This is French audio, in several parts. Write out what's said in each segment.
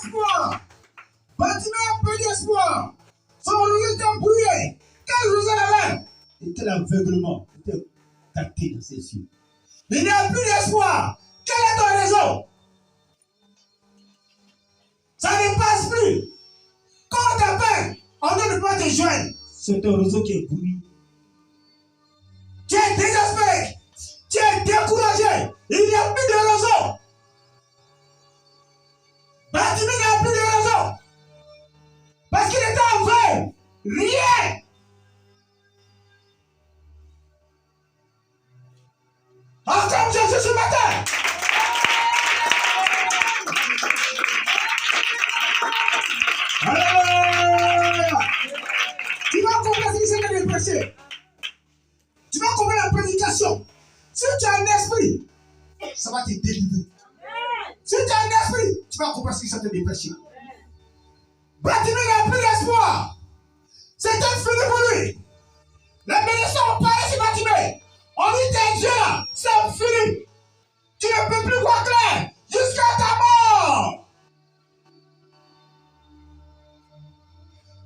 d'espoir. Bartimée a peu d'espoir. Son horizon était brouillé. Quel horizon avait? Était l'aveuglement. Était tâté dans ses yeux. Il n'y a plus d'espoir. Quel est ton raison? Ça ne passe plus. Quand on t'appelle, on ne peut pas te joindre. C'est ton réseau qui est brouillé. Tu es désespéré. Tu es découragé. Il n'y a plus de raison. Bartimée n'a plus de raison. Parce qu'il était en vrai. Rien. Encore Jésus ce matin. Alléluia. Tu vas comprendre ce que c'est que de prêcher. Tu vas comprendre la prédication. Si tu as un esprit, ça va te délivrer. Si tu as un esprit, tu vas comprendre ce que c'est que de prêcher. Bartimée n'a plus d'espoir. C'était fini pour lui. Les bénédictions ont parlé sur Bartimée. On dit tes yeux là, c'est fini. Tu ne peux plus voir clair jusqu'à ta mort.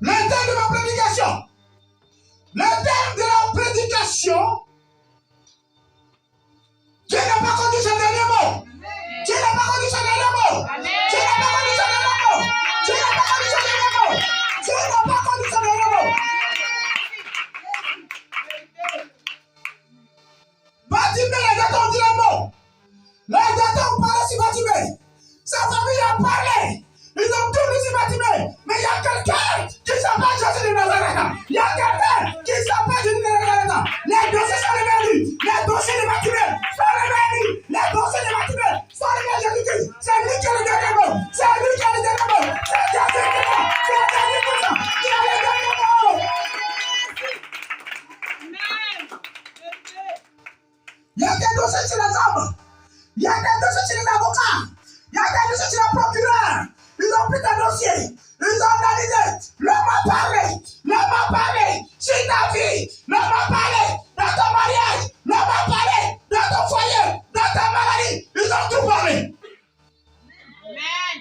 Le thème de ma prédication. Le thème de la prédication. Dieu n'a pas conduit son dernier mot. Dieu n'a pas conduit son dernier mot. Dieu n'a pas conduit son dernier mot. Dieu n'a pas conduit son dernier mot. Dieu n'a pas conduit son dernier mot. Bartimée, les gars ont dit le mot. Les gars ont parlé sur Bartimée. Sa famille a parlé. Ils ont tout dit sur Bartimée. Mais il y a quelqu'un qui s'appelle Jésus de Nazareth. Il y a quelqu'un qui s'appelle Jésus de Nazareth. Les dossiers sont réveillés. Les dossiers de Bartimée sont réveillés. Les dossiers de Bartimée sont réveillés. Jésus-Christ. C'est lui qui a le dernier mot. C'est lui qui a le dernier mot. C'est Jésus qui a le dernier mot. Qui a le dernier mot. Il y a des dossiers sur les hommes. Il y a des dossiers sur les avocats. Il y a des dossiers sur les procureurs. Ils ont pris des dossiers. Ils ont analysé. L'homme a parlé. L'homme a parlé sur ta vie. L'homme a parlé dans ton mariage. L'homme a parlé dans ton foyer, dans ta maladie. Ils ont tout parlé. Amen.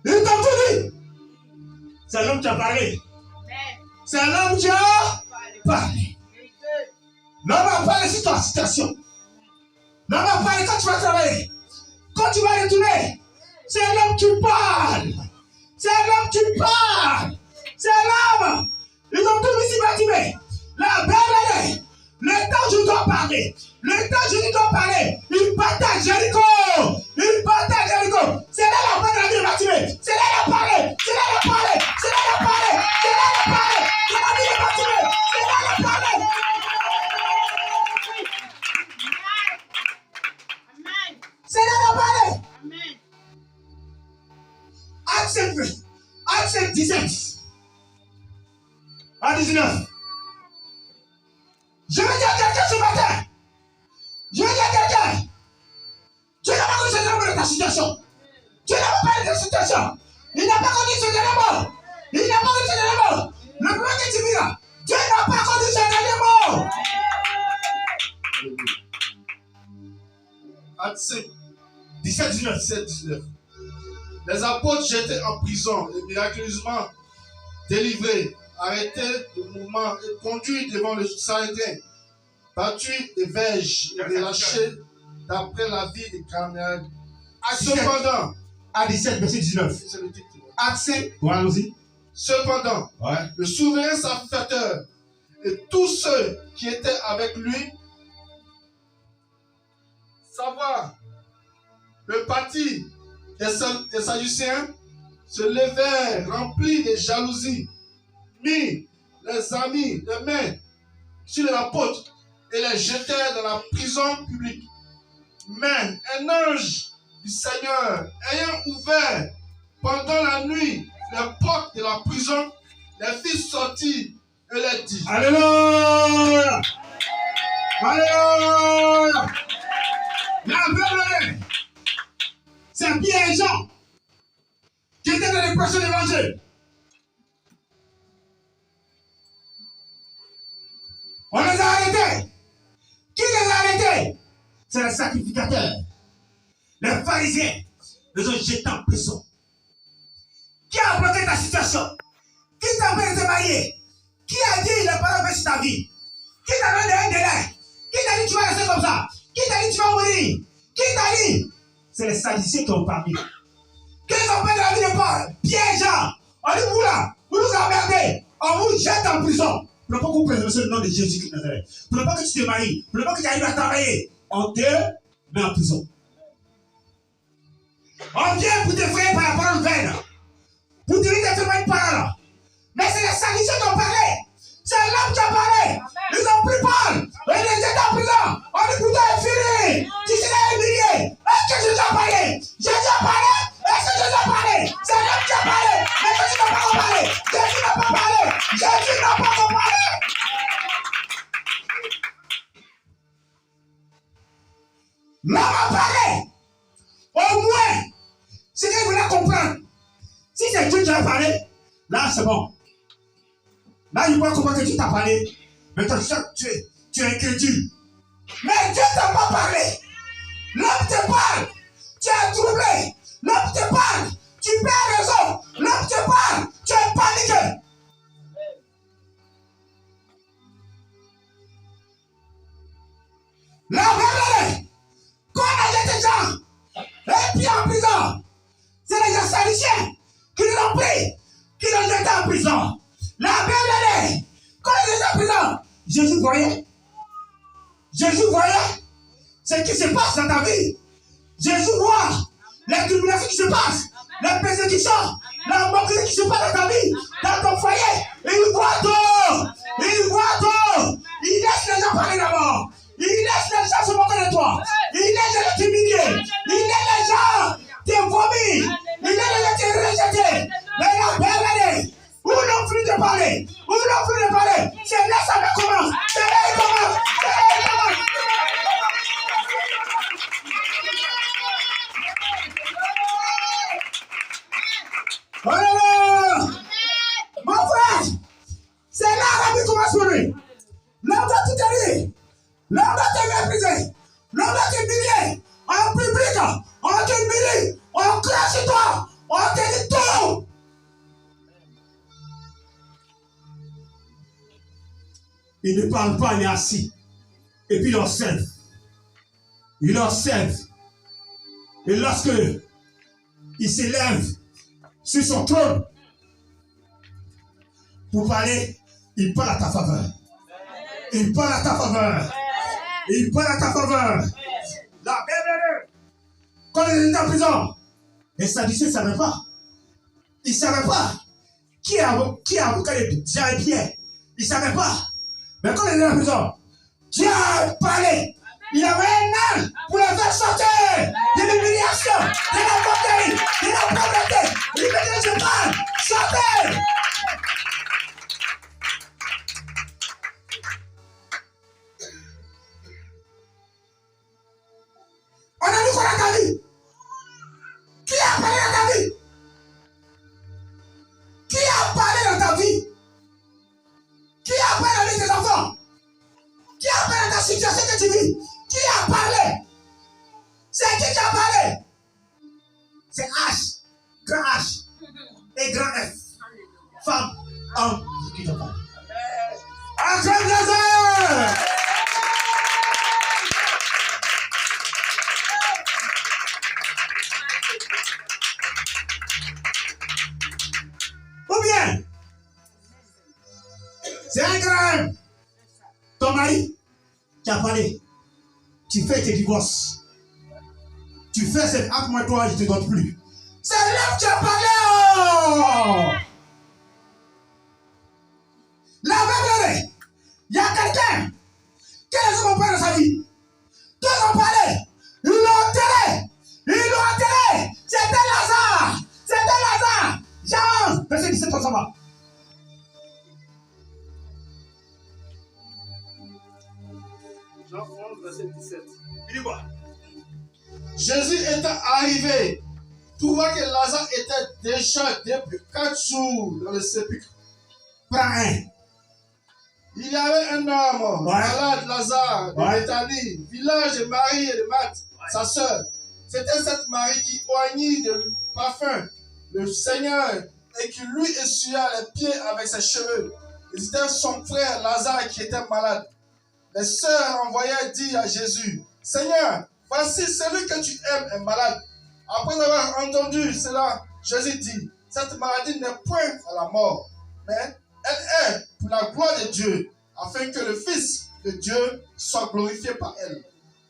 Ils t'ont tout dit. C'est l'homme qui a parlé. C'est l'homme qui a parlé. L'homme a parlé sur ta situation. L'homme a parlé quand tu vas travailler. Quand tu vas retourner. C'est l'homme qui parle. C'est l'homme qui parle. C'est l'homme. Ils ont tout mis sur Bartimée. La belle année. Le temps je dois parler. Le temps je dois parler. Il partage Jéricho. Il partage Jéricho. C'est là la parole de la vie de Bartimée. C'est là la parole. C'est là la parole. C'est là la parole. C'est là la parole. C'est la vie de Bartimée. C'est là la parole. C'est là la parole. Acte 17. À 19. Je vais dire à quelqu'un ce matin. Je vais dire à quelqu'un. Dieu n'a pas connu ce dernier de ta situation. Dieu n'a pas parlé de ta situation. Il n'a pas connu ce dernier mot. Il n'a pas connu ce dernier mot. Le premier que tu vis là, Dieu n'a pas connu ce dernier mot. Acte 5, 17-19. Les apôtres jetés en prison et miraculeusement délivrés, arrêtés de mouvement et conduits devant le Sanhédrin, battus des verges et relâchés d'après la vie des camarades. Cependant, à 17, verset 19. c'est le titre. Acte 5, ouais, allons-y. Cependant, le souverain sacrificateur et tous ceux qui étaient avec lui, savoir le parti des Sadducéens, se levèrent remplis de jalousie, mis les mains sur l'apôtre et les jetèrent dans la prison publique. Mais un ange du Seigneur, ayant ouvert pendant la nuit les portes de la prison, les fit sortir et les dit: Alléluia! Alléluia! La vraie, c'est Pierre et Jean qui étaient dans les pressions de l'évangile. c'est les sacrificateurs. Les pharisiens les ont jetés en prison. Qui a bloqué ta situation? Qui t'a empêché de te marier? Qui a dit les paroles sur ta vie? Qui t'a donné un délai? Qui t'a dit tu vas rester comme ça? Qui t'a dit tu vas mourir? Qui t'a dit? C'est les sadiciens qui ont parlé. Qu'ils ont fait de la vie de Paul? Pierre-Jean. On dit vous là, vous nous emmerdez. On vous jette en prison. Pour ne pas que vous présentez le nom de Jésus-Christ de Nazareth. Pour ne pas que tu te maries. Pour ne pas que tu arrives à travailler. On te met en prison. On vient pour te faire par la parole vaine. Pour te dire de faire une parole. Mais c'est les sadiciens qui ont parlé. C'est l'homme qui a parlé. Ils ont pris Paul. Et ils les jettent en prison. On dit putain, est fini. Tu serais humilié. Est-ce que Jésus a parlé? Jésus a parlé. Est-ce que Jésus a parlé? C'est l'homme qui a parlé. Mais Jésus n'a pas parlé. Jésus n'a pas parlé. Jésus n'a pas parlé. L'homme a parlé. Au moins, c'est qu'il voulait comprendre. Si c'est Dieu qui a parlé, là c'est bon. Là, il voit comment que Dieu t'a parlé. Mais tu es incrédule. Mais Dieu ne t'a pas parlé. L'homme te parle. Tu es troublé. L'homme te parle. Tu perds raison. L'homme te parle. Tu es paniqué. La vérité, quand on a jeté des gens, et puis en prison, c'est les gens sadiciens qui l'ont pris, qui l'ont jeté en prison. La vérité, quand ils étaient en prison, Jésus voyait. Jésus voyait ce qui se passe dans ta vie. Jésus voit les tribulations qui se passent, les persécutions, la moquerie qui se passe dans ta vie, dans ton foyer. Il voit tout. Il voit tout. Il laisse les gens parler d'abord. Il laisse les gens se moquer de toi. Il laisse les gens t'humilier. Il laisse les gens te vomir. Il laisse les gens te rejeter. Mais la vérité, où l'on finit de parler, où l'on finit de parler, c'est là ça commence. C'est là il commence. C'est là il commence. Alléluia! Mon frère, c'est là la vie commence pour lui. L'homme doit tout dire. L'homme doit te mépriser. L'homme doit t'humilier. En public, on t'humilie. On crache sur toi. On te dit tout. Il ne parle pas, il est assis. Et puis il observe. Il observe. Et lorsque il s'élève sur son trône pour parler, il parle à ta faveur. Il parle à ta faveur. Il parle à ta faveur. La Bible, quand il était en prison, les sadducéens ne savaient pas. Ils ne savaient pas qui a avocat Jean et Pierre. Ils ne savaient pas. Mais quand il était en prison, Dieu a parlé. Il avait un âne pour les faire sortir de l'humiliation, de la moquerie, de la pauvreté. Il me dit, je parle, sortez. On a vu quoi dans ta vie? Qui a parlé dans ta vie? Qui a parlé dans ta vie? Qui a parlé dans la vie de tes enfants? Qui a parlé dans ta situation que tu vis? Qui a parlé? C'est qui a parlé? C'est H, grand H et grand F. Femme, homme, qui t'a parlé. Acclame Jésus! Ou bien, c'est un grand homme. Ton mari qui a parlé. Tu fais tes divorces. Tu fais cet acte, moi, toi, je ne te donne plus. C'est l'homme qui a parlé. Oh! La vérité, il y a quelqu'un qui les ont parlé dans sa vie. Tous ont parlé. Ils l'ont enterré. Ils l'ont enterré. C'était Lazare. C'était Lazare. Jean, verset 17, ça va. Jean 11, verset 17. Il dit quoi? Jésus étant arrivé, trouva que Lazare était déjà depuis 4 jours dans le sépulcre. Prends un. Il y avait un un homme malade, Lazare, de Béthanie, village de Marie et de Marthe, sa sœur. C'était cette Marie qui oignit de parfum le Seigneur et qui lui essuya les pieds avec ses cheveux. Et c'était son frère Lazare qui était malade. Les sœurs envoyèrent dire à Jésus, Seigneur, voici celui que tu aimes est malade. Après avoir entendu cela, Jésus dit, cette maladie n'est point à la mort, mais elle est pour la gloire de Dieu, afin que le Fils de Dieu soit glorifié par elle.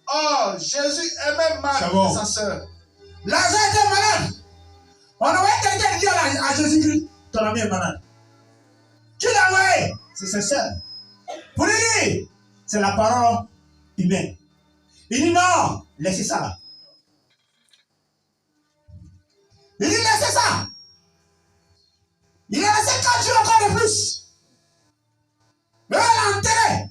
Or, Jésus aimait Marthe et sa sœur. Lazare était malade. On envoyé quelqu'un dire à Jésus-Christ, ton ami est malade. Qui l'a envoyé? C'est ses sœurs. Pour lui dire, c'est la parole humaine. Il dit non, laissez ça là. Il dit laissez ça. Il a laissé 4 jours encore de plus. Mais elle a enterré.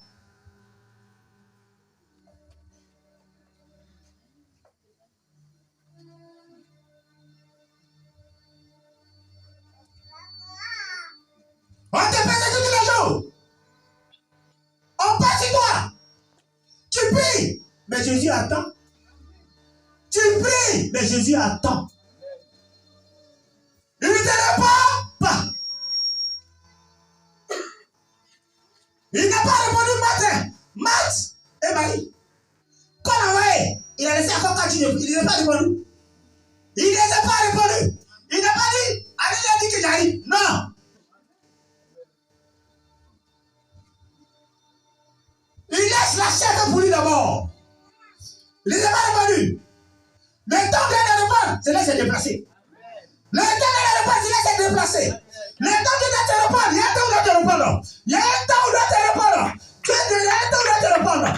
On te persécute tous les jours. On passe sur toi. Tu pries, mais Jésus attend. Tu pries, mais Jésus attend. Il ne te répond pas. Il n'a pas répondu matin. Marthe et Marie. Quand on a envoyé, il a laissé encore 4 jours. Il n'a pas répondu. Il ne les a pas répondu. Il n'a pas dit, allez, il a dit que j'arrive. Non. Il laisse la chair pour lui d'abord. Il n'a pas répondu. Le temps de le répondre, c'est là se déplacer. Le temps de le répondre, c'est là se déplacer. Le temps de te répondre, il y a un temps où il doit te répondre. Il y a un temps où il doit te répondre. Il y a un temps où il doit te répondre.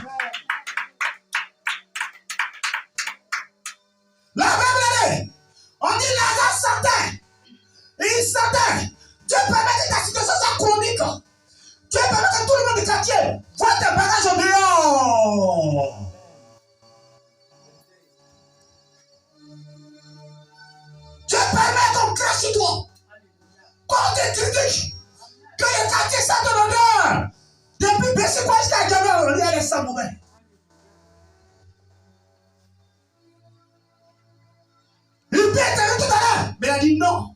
La Bible dit, on dit Lazare sentait. Il sentait. Dieu permet que ta situation soit chronique. Dieu permet que tout le monde du quartier voit tes bagages au dehors. Dieu permet qu'on crache sur toi. Qu'on te critique. Que le quartier sente l'odeur. Depuis Besséquois jusqu'à Djamel, on dit elle est sans mauvais. Il peut être tout à l'heure, mais il a dit non.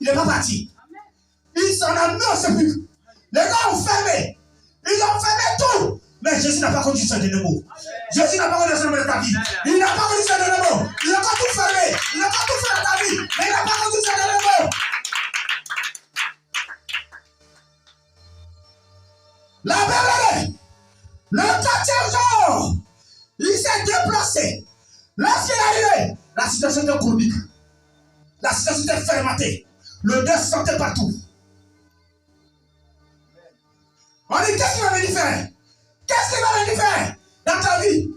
Il n'est pas parti. Il s'en a mis au sépulcre. Les gars ont fermé. Ils ont fermé tout. Mais Jésus n'a pas conduit ce dernier mot. Jésus n'a pas conduit ce dernier mot de ta vie. Il n'a pas conduit ce dernier mot. Il a encore tout fermé. Il a encore tout fait dans ta vie. Mais il n'a pas conduit ce dernier mot. La Bible dit, le 4e jour, il s'est déplacé. Lorsqu'il est arrivé, la situation était chronique. La situation était fermentée. Le deuil sentait partout. On dit, qu'est-ce qu'il va venir faire? Qu'est-ce qu'il va venir faire dans ta vie?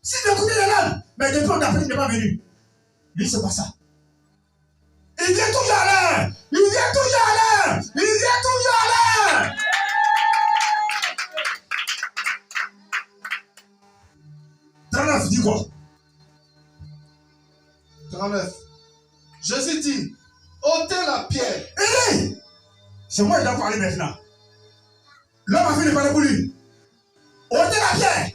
Si tu écoutes les langues, mais depuis on t'appelle, il n'est pas venu. Lui, c'est pas ça. Il vient toujours à l'heure. Il vient toujours à l'heure. Il vient toujours à l'heure. 39 dit quoi? 39. Jésus dit, ôtez la pierre. Il dit, c'est moi qui dois parler maintenant. L'homme a fini de parler pour lui. Ôtez la pierre.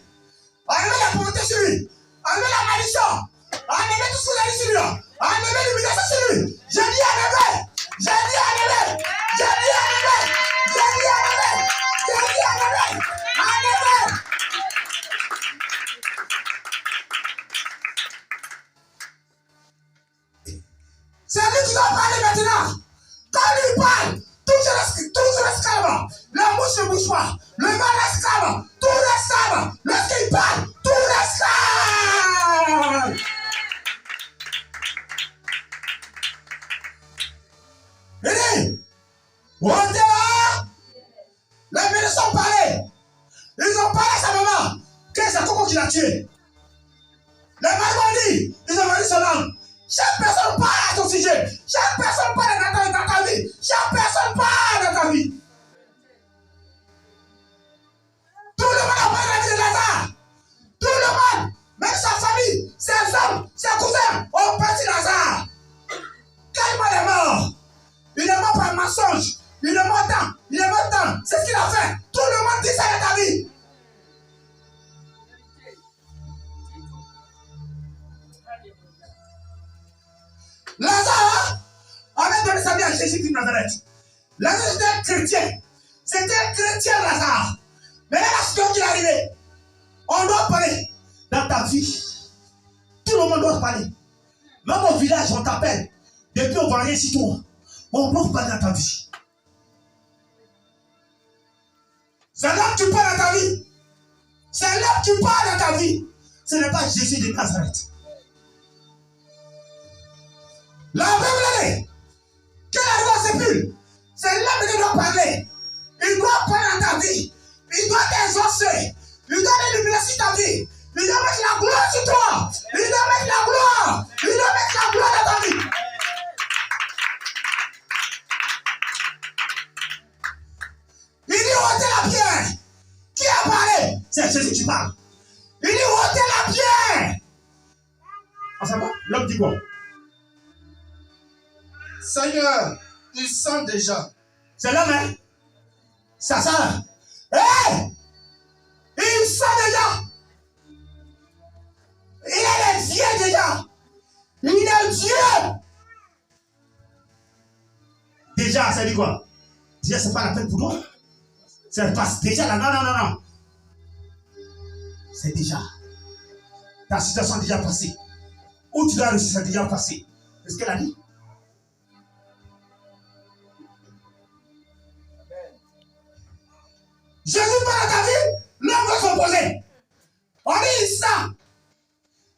Enlevez la pauvreté sur lui. Enlevez la malédiction. Enlevez tout ce que vous avez sur lui. Enlevez l'humiliation sur lui. J'ai dit enlevez. J'ai dit enlevez. J'ai dit enlevez. J'ai dit enlevez. J'ai dit enlevez. Enlevez. C'est lui qui doit parler maintenant. Quand lui parle, tout reste calme. La bouche ne bouge pas. Le vent reste calme. Tout reste calme. Lorsqu'il parle, tout reste calme. Il dit, on est là. Les médecins ont parlé. Ils ont parlé à sa maman. Que c'est Coco qui l'a tué. Les mamans ont dit, ils ont vendu son âme. Chaque personne parle à ton sujet. Chaque personne parle dans ta vie. Chaque personne parle dans ta vie. Tout le monde a parlé de la vie de Lazare. Tout le monde, même sa famille, ses hommes, ses cousins, ont parti Lazare. Quand il est mort, il est mort par mensonge. Il il est mort tant, il est mort tant. C'est ce qu'il a fait. Tout le monde dit ça dans ta vie. Lazare avait donné sa vie à Jésus de Nazareth. Lazare c'était un chrétien. C'était un chrétien, Lazare. Mais là, la situation qui est arrivée, on doit parler dans ta vie. Tout le monde doit parler. Même au village, on t'appelle. Depuis, on va rien sur toi. On doit parler dans ta vie. C'est là que tu parles dans ta vie. C'est là que tu parles dans ta vie. Ce n'est pas Jésus de Nazareth. La Bible dit que la loi s'épule. C'est là que tu dois parler. Il doit parler dans ta vie. Il doit t'exaucer. Il doit éliminer sur ta vie. Il doit mettre la gloire sur toi. Il doit mettre la gloire. Il doit mettre la gloire dans ta vie. Il dit ôtez la pierre. Qui a parlé? C'est Jésus qui parle. Il dit ôtez la pierre. On s'en va? L'homme dit quoi? Seigneur, il sent déjà. C'est l'homme, hein? Ça sent. Hé! Il sent déjà. Il est le Dieu déjà. Il est Dieu. Déjà, ça dit quoi? Déjà, c'est pas la peine pour toi. C'est pas déjà là. Non. C'est déjà. Ta situation est déjà passée. Où tu dois réussir, c'est déjà passé. C'est ce qu'elle a dit. Jésus parle dans ta vie, l'homme va s'opposer. On dit ça.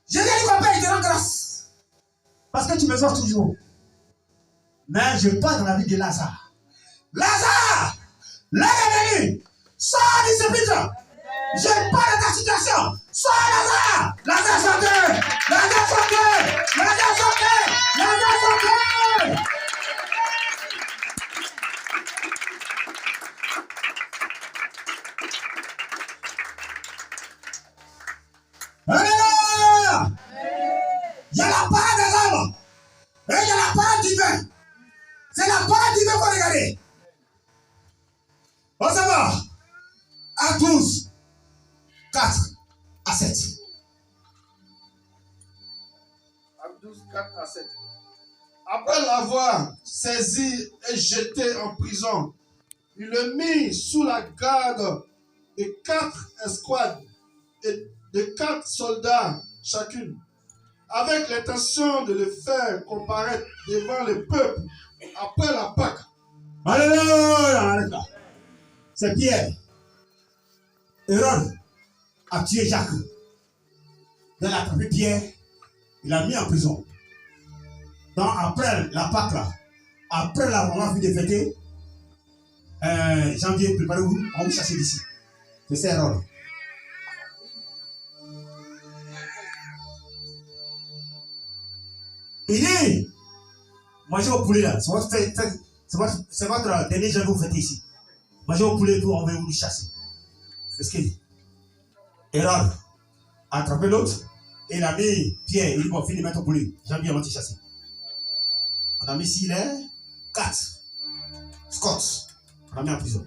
Jésus dit qu'on paye, il te rend grâce. Parce que tu me sors toujours. Mais je parle dans la vie de Lazare. Lazare, là est venu. Sors du sépulcre. Je parle de ta situation. Sors Lazare. Lazare sortez. Lazare sortez. Lazare sortez. Lazare sortez. Alléluia! Il y a la parole des hommes. Et il y a la parole divine. C'est la parole divine qu'il faut regarder. On s'en va. À 12, 4 à 7. Actes 12, 4 à 7. Après l'avoir saisi et jeté en prison, il le mit sous la garde de 4 escouades et de 4 soldats chacune, avec l'intention de le faire comparaître devant le peuple après la Pâque. Alléluia! C'est Pierre. Hérode a tué Jacques. Il a attrapé Pierre. Il l'a mis en prison. Donc après la Pâque là, après la moment de fêter, janvier, préparez-vous, on va vous chasser d'ici. C'est ça Hérode. Il dit, mangez au poulet là, c'est votre dernier janvier vous faites ici. Mangez au poulet, tout, on va vous chasser. C'est ce qu'il dit. Hérode a attrapé l'autre, et il a mis Pierre, il dit, bon, fini de mettre au poulet. Janvier, on va te chasser. On a mis ici les 4 Scots. On a mis en prison.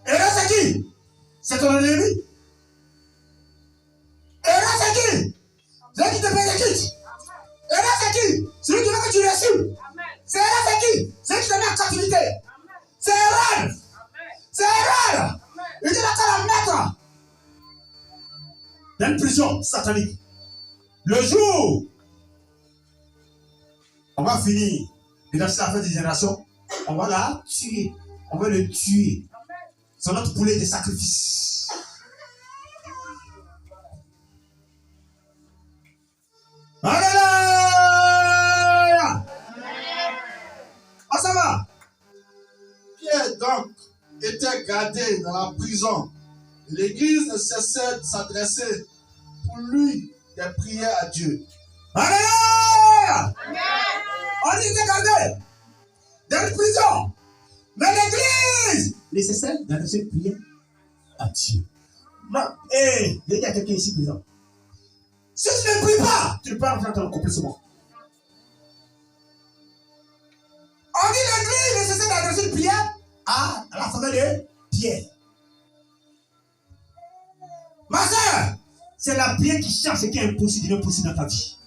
Hérode, c'est qui? C'est ton ennemi. Hérode, c'est qui? Celui qui te persécute. Hérode, c'est qui? Celui qui veut que tu réussisses. C'est Hérode, c'est qui? Celui qui te met en captivité. C'est Hérode. C'est Hérode. Il dit là, la mettre dans une prison satanique. Le jour, on va finir de lancer la fin des générations, on va la tuer. On va le tuer. C'est notre poulet de sacrifice. Alléluia! On s'en va. Pierre donc était gardé dans la prison. L'église ne cessait de s'adresser pour lui des prières à Dieu. Alléluia! On dit était gardé dans une prison. Mais l'église ne cessait d'adresser une prière à Dieu. Il y a quelqu'un ici présent. Si tu ne pries pas, tu ne peux pas rentrer dans l'accomplissement. prière à la faveur de Pierre. Ma soeur, c'est la prière qui change ce qui est impossible devient possible dans ta vie.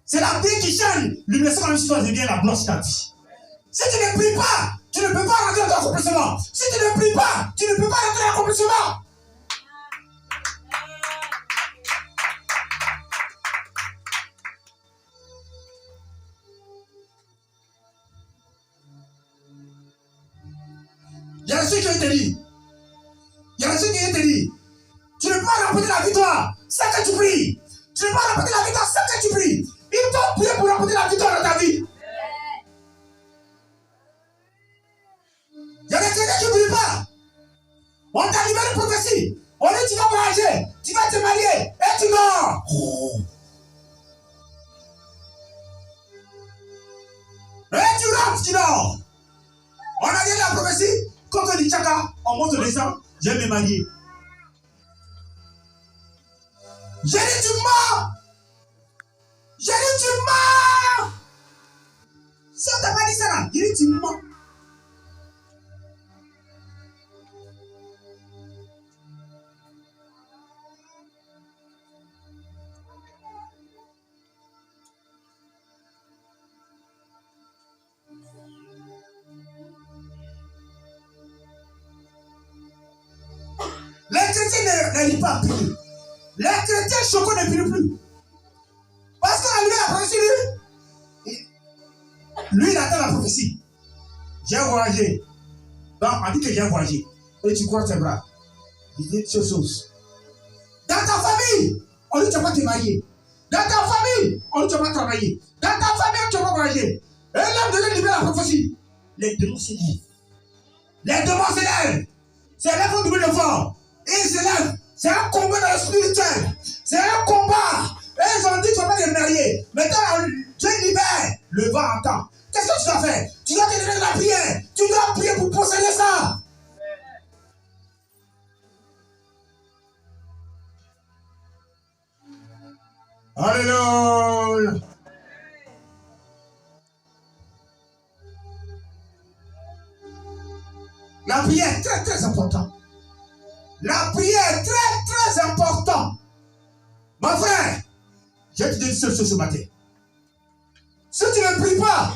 C'est la prière qui change l'humiliation dans l'histoire devient la gloire dans ta vie. Si tu ne pries pas, tu ne peux pas rentrer dans ton accomplissement. Si tu ne pries pas, tu ne peux pas rentrer dans l'accomplissement. Il y a des choses qui te disent. Il y a des choses qui te disent. Tu ne peux pas remporter la victoire sans que tu pries. Tu ne peux pas remporter la victoire sans que tu pries. Il faut prier pour remporter la victoire dans ta vie. Il y a des chrétiens qui ne prient pas. On t'a libéré une prophétie. On dit tu vas voyager, tu vas te marier et tu meurs. Et tu rentres, tu dors. On a dit la prophétie. Quand on dit Tchaka, on monte au descend, je vais me marier. J'ai dit tu mens. J'ai dit tu mens. Si on t'a pas dit ça là, j'ai dit tu mens. Les chrétiens n'arrivent pas à prier. Les chrétiens choqués ne prient plus. Parce qu'on a lu la prophétie, lui, il attend la prophétie. J'ai voyagé. Donc, on dit que j'ai voyagé. Et tu crois tes bras. Il dit ces choses. Dans ta famille, on dit que tu ne vas pas te marier. Dans ta famille, on dit que tu ne vas pas travailler. Dans ta famille, tu ne vas pas voyager. Et l'homme devait libérer la prophétie. Les démons s'élèvent. Les démons s'élèvent. C'est là qu'on double le fort. Ils s'élèvent. C'est un combat dans le spirituel. C'est un combat. Et ils ont dit que tu ne vas pas te marier. Maintenant, Dieu libère le vent en temps. Qu'est-ce que tu dois faire? Tu dois te lever de la prière. Tu dois prier pour posséder ça. Alléluia. La prière est très très importante. La prière est très très importante. Mon frère, je te dis une seule chose ce matin. Si tu ne pries pas,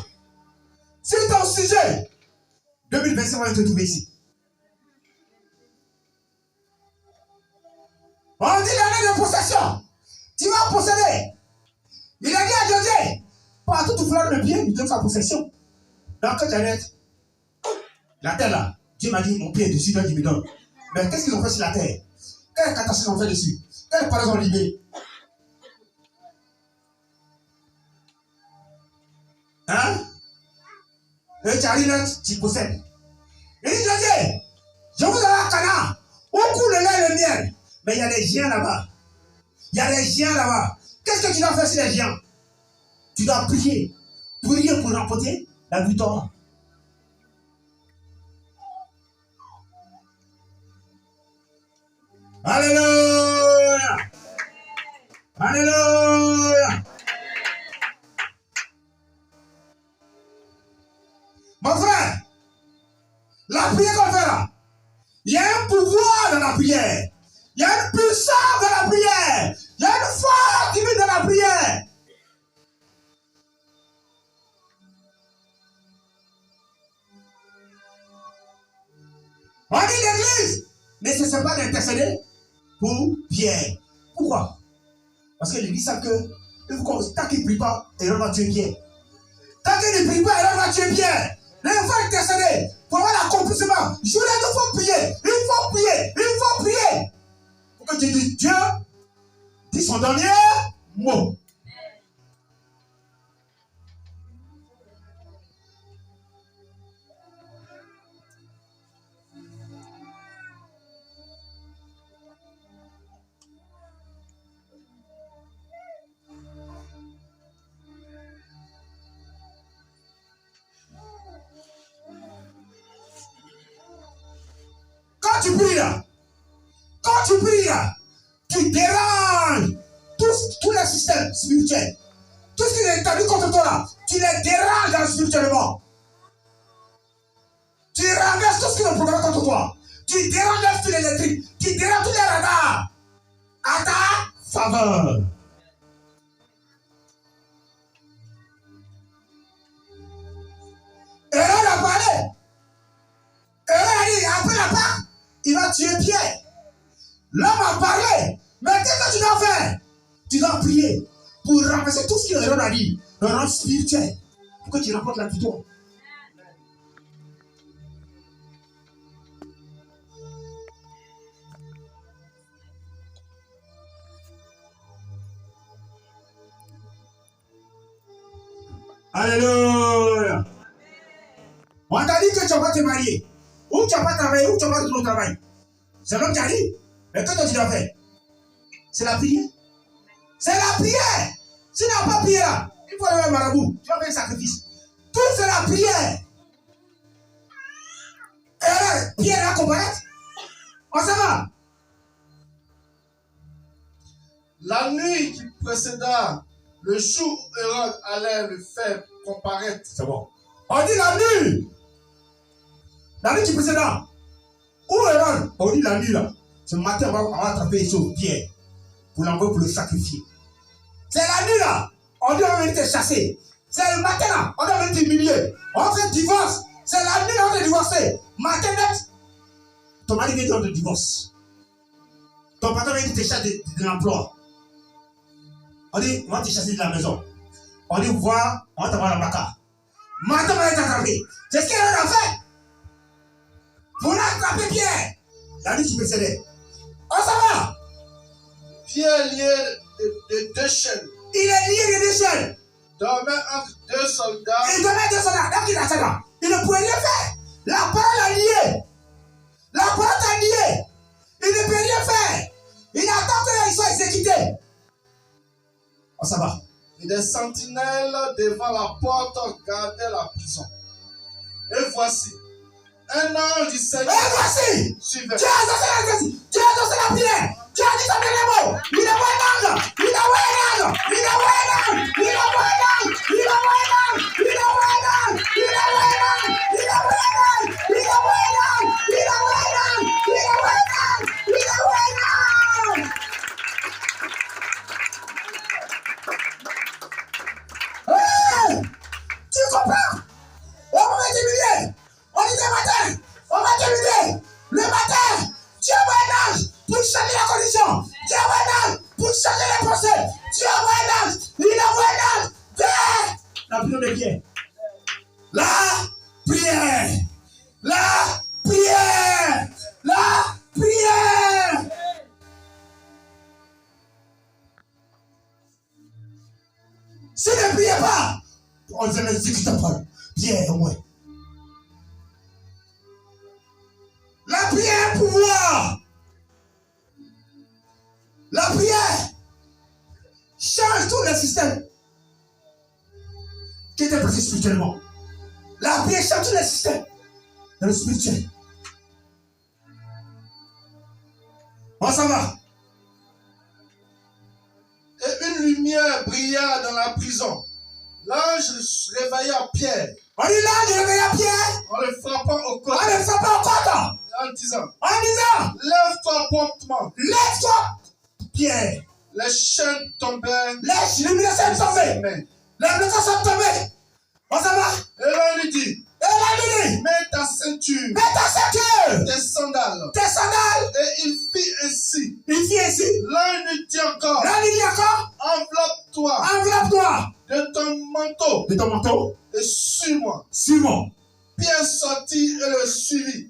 si ton sujet 2025 va te trouver ici. On dit l'année de possession. Tu vas posséder. Il a dit à José, partout où tu feras le bien, il donne sa possession. Donc quand tu arrêtes, la terre là, Dieu m'a dit, mon pied est dessus, donc il me donne. Mais qu'est-ce qu'ils ont fait sur la terre? Quelle catastrophe ils ont fait dessus? Quelles paroles ont libéré? Hein? Et tu arrives là, tu possèdes. Il dit, José, je vous allez à Cana, où coule le lait et le miel. Mais il y a des géants là-bas. Il y a des géants là-bas. Qu'est-ce que tu dois faire sur les géants? Tu dois prier. Prier pour remporter la victoire. Alléluia. Alléluia. Mon frère, la prière qu'on fait là, il y a un pouvoir dans la prière. Il y a une puissance dans la prière. Il y a une force divine dans la prière. On dit l'église ne cesse pas d'intercéder pour Pierre. Pourquoi? Parce que l'église sait que tant qu'il ne prie pas, il va tuer Pierre. Tant qu'il ne prie pas, il va tuer Pierre. Il faut intercéder pour avoir l'accomplissement. Je voulais il faut prier. Il faut prier. Il faut prier. Pour que tu dises Dieu dit son dernier mot. Quand tu pries là, tu déranges tous les systèmes spirituels. Tout ce qui est établi contre toi là, tu les déranges dans le spirituellement. Tu renverses tout ce qui est programme contre toi. Tu déranges les fils électriques. Tu déranges tous les radars. À ta faveur. Hérode a parlé. Hérode a dit, après la Pâque, il va tuer Pierre. L'homme a parlé. Mais qu'est-ce que tu dois faire? Tu dois prier pour renverser tout ce que Hérode a dit. Le rang spirituel. Pour que tu remportes la victoire. Alléluia. On t'a dit que tu vas te marier. Ou tu vas pas travailler, ou tu vas pas retourner au travail. C'est l'homme qui a dit. Mais qu'est-ce que tu dois faire? C'est la prière. C'est la prière. Si tu n'as pas prié là, il faut aller au marabout. Tu vas faire un sacrifice. Tout c'est la prière. Et là, Pierre va comparaître. On s'en va. La nuit qui précéda le jour où Hérode allait le faire comparaître. C'est bon. On dit la nuit. La nuit qui précéda. Où Hérode? On dit la nuit là. Ce matin, on va attraper sur Pierre. Pour l'envoyer pour le sacrifier. C'est la nuit là. On dit on va venir te chasser. C'est le matin là. On doit venir t'humilier. On fait divorce. C'est la nuit là on va te divorcer. Matin net. Ton mari vient de divorce. Ton patron vient te chasser de l'emploi. On dit, on va te chasser de la maison. On dit, voir, on va t'avoir la baka. Matin, on va t'attraper. C'est ce qu'elle a fait. Pour attraper Pierre. La nuit qui précédait. On s'en va. Pierre lié de deux chaînes. Il est lié de deux chaînes. Dormait entre deux soldats. Il dormait deux soldats. Donc il a ça. Il ne pouvait rien faire. La parole a lié. La parole a lié. Il ne peut rien faire. Il attend qu'ils soient exécutés. On s'en va. Et des sentinelles devant la porte gardaient la prison. Et voici, un ange du Seigneur. Et voici, suivait. Tu as annoncé la prière. Tu as dit ça dans les mots. Il envoie un ange. Il envoie un ange. Il envoie un ange. Il envoie un ange. Il envoie un ange. Il envoie un ange. Il envoie un ange. Il envoie un ange. Il envoie un ange. Il envoie un ange. Il envoie un ange. Il envoie un ange. Hey! Tu comprends? On va t'humilier. On dit le matin. On va t'humilier. Le matin, tu envoies un ange pour changer la condition. Tu envoies un ange pour changer les pensées. Tu envoies un ange. Il envoie un ange. La prière de Pierre. La prière. La prière. La prière. Si ne priez pas, on ne l'exécute pas. Pierre, au moins. La prière est pouvoir. La prière change tout le système qui était placé spirituellement. La prière change tout le système dans le spirituel. On s'en va. Et une lumière brilla dans la prison. L'ange réveilla Pierre. On dit l'ange réveilla Pierre. En le frappant au côté. On le frappant au côté. En disant, lève-toi promptement. Lève-toi, Pierre. Les chaînes tombèrent. Les lumières sont tombées. Les lumières sont tombées. On s'en va. Et l'on lui dit, mets ta ceinture. Mets ta ceinture. Tes sandales. Tes sandales. Et il fit ainsi. Il fit ainsi. L'un lui dit encore. Enveloppe-toi. Enveloppe-toi. De ton manteau. De ton manteau. Et suis-moi. Suis-moi. Pierre sortit et le suivit,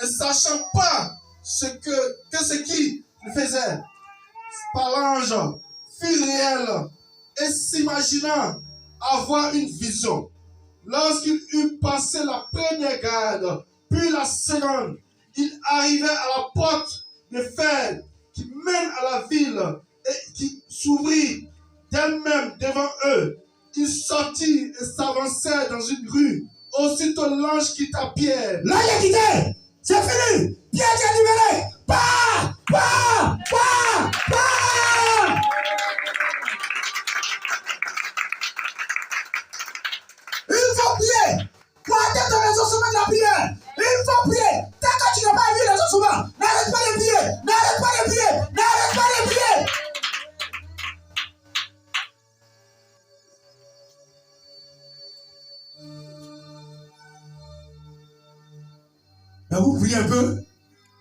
ne sachant pas que ce qui le faisait par l'ange fut réel et s'imaginant avoir une vision. Lorsqu'il eut passé la première garde, puis la seconde, il arrivait à la porte de fer qui mène à la ville et qui s'ouvrit d'elle-même devant eux. Ils sortirent et s'avancèrent dans une rue. Aussitôt l'ange quitta Pierre. L'ange est quitté. C'est fini. Pierre est libéré. Pas. Il faut prier. Pour atteindre ton exaucement de la prière, Donc vous priez un peu,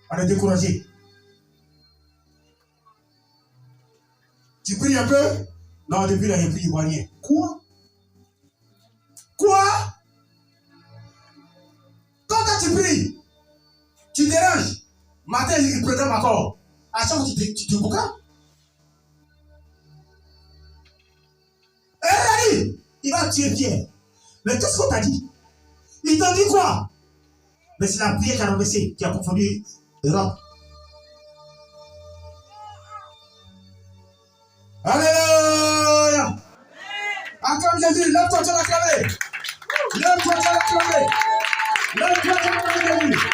on est découragé. Tu pries un peu? Non, depuis là, je prie, je ne vois rien. Quoi? Quand tu pries, tu déranges. Matin, il programme encore. À chaque fois, tu te boucas. Il va tuer Pierre. Mais qu'est-ce qu'on t'a dit? Il t'a dit quoi? Mais c'est la prière qui a renversé, qui a confondu Europe. Alléluia! Acclame Jésus, lève-toi, tu vas l'acclamer. Lève-toi, tu vas l'acclamer. Lève-toi, tu vas l'acclamer Jésus.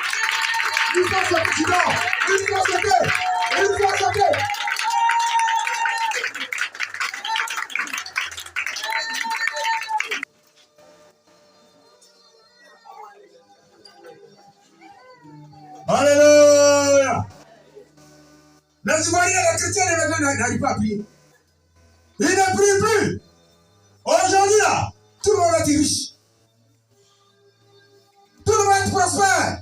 Il faut sauter, tu dors. Il faut sauter. Il faut sauter. Alléluia! Les Ivoiriens, les chrétiens, les maintenant n'arrivent pas à prier. Ils ne prient plus. Aujourd'hui, là, tout le monde va être riche. Tout le monde va être prospère.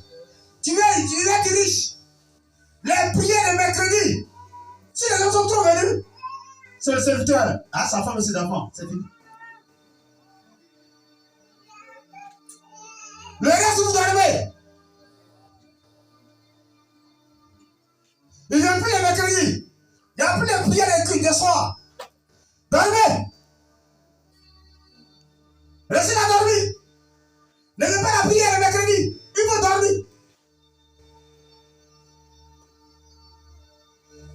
Tu vas être riche. Les prières de mercredi. Si les gens sont trop venus, c'est le serviteur. Ah, sa femme et ses enfants. C'est fini. Le reste, vous dormez. Il n'y a plus les mercredis. Il n'y a plus les prières de soir. Dormez. Restez là dormir. Ne faites pas la prière le mercredi. Il faut dormir.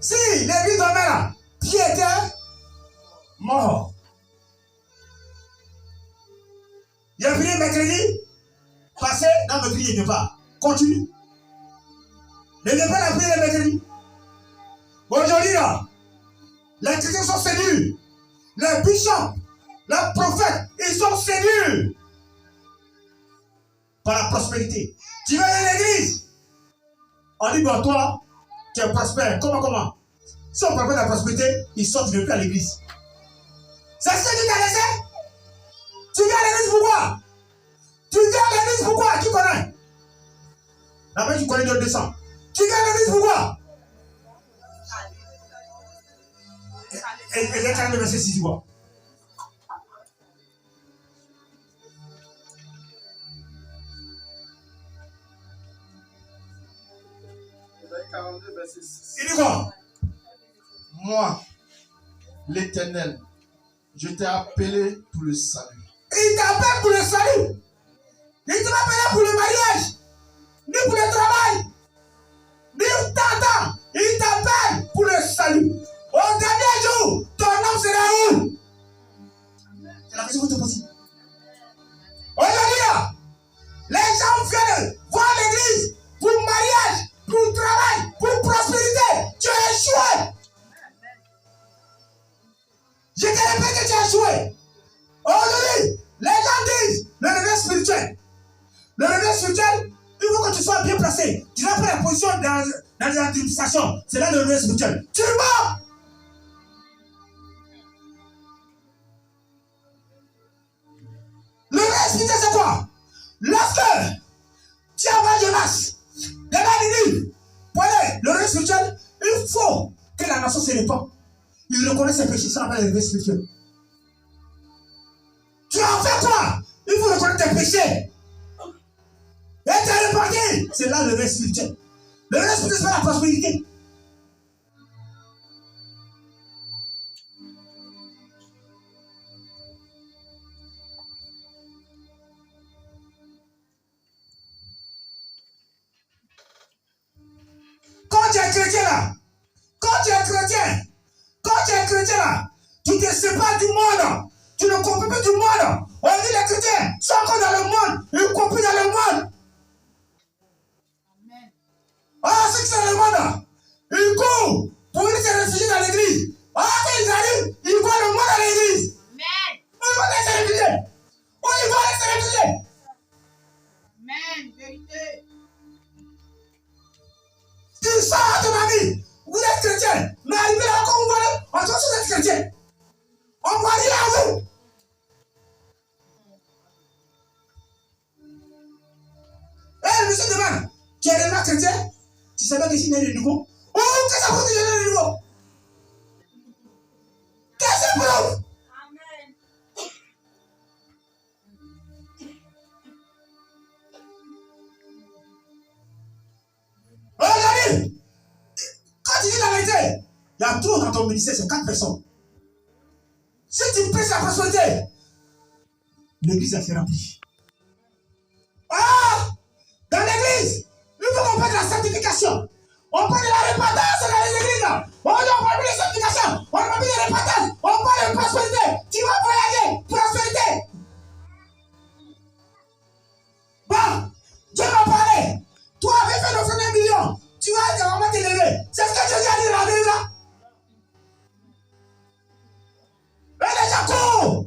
Si l'église dormait là, Pierre était mort. Il a prié mercredi, passé dans le prier de pas. Continue. Ne faites pas la prière le mercredi. Aujourd'hui là, les chrétiens sont séduits. Les bishops, les prophètes, ils sont séduits par la prospérité. Tu vas à l'église. On dit, bon, toi, tu es prospère. Comment? Si on parle de la prospérité, ils sortent, tu ne viens plus à l'église. C'est ce que tu t'as laissé? Tu viens à l'église pourquoi? Tu viens à l'église pourquoi? Qui connaît? Là-bas, tu connais de 200. Tu viens à l'église pourquoi? Et les cartes de verset 6, tu vois. Il dit quoi? Moi, l'Éternel, je t'ai appelé pour le salut. Il t'appelle pour le salut. Il ne t'a pas appelé pour le mariage, ni pour le travail, ni pour t'entendre. Il t'appelle pour le salut. Au dernier jour, ton âme sera où? C'est la question que tu te poses. Aujourd'hui, les gens viennent voir l'église pour mariage, pour travail, pour prospérité. Tu as échoué. Je te répète que tu as échoué. Aujourd'hui, les gens disent le réveil spirituel. Le réveil spirituel, il faut que tu sois bien placé. Tu n'as pas la position dans les administrations. C'est là le réveil spirituel. Tu mens. Le réveil spirituel, c'est quoi? Lorsque tu as Jonas, les dit, voilà, le réveil spirituel, il faut que la nation se répande. Il reconnaît ses péchés, ça s'appelle le réveil spirituel. Tu as fait quoi? Il faut reconnaître tes péchés. Et tu es réparti. C'est là le réveil spirituel. Le réveil spirituel, c'est pas la prospérité. Quand tu es chrétien là, tu te sépares du monde. Tu ne comprends plus du monde. On dit les chrétiens sont encore dans le monde. Ils comprennent dans le monde. Ah, ceux qui sont dans le monde, ils courent pour venir se réfugier dans l'église. Ah, quand ils arrivent, ils voient le monde dans l'église. Où ils vont aller se réfugier? Où ils vont aller se réfugier? Amen. Vérité. Tu sors à ton ami. Vous êtes chrétien. Mais arrivez là, quand vous voyez, on trouve que vous êtes chrétien. On va dire à vous. Et le monsieur demande, Tu es réellement chrétien? Tu sais pas que tu es né de nouveau? Oh, qu'est-ce que ça veut dire né de nouveau? Qu'est-ce que ça prouve? Amen. Regardez, quand tu dis la vérité, il y a trop dans ton ministère, c'est 4 personnes. Si tu prêches la prospérité, l'église a fait remplir. Ah! Dans l'église, il faut qu'on parle de la sanctification. On parle de la repentance dans les églises. On parle de la sanctification. On parle de la repentance. On parle de prospérité. Tu vas voyager. Prospérité. Bon, Dieu m'a parlé. Toi, avec fait l'offrande d'1 million, tu vas vraiment t'élever. C'est ce que Jésus a dit dans la Bible là. Et les gens courent.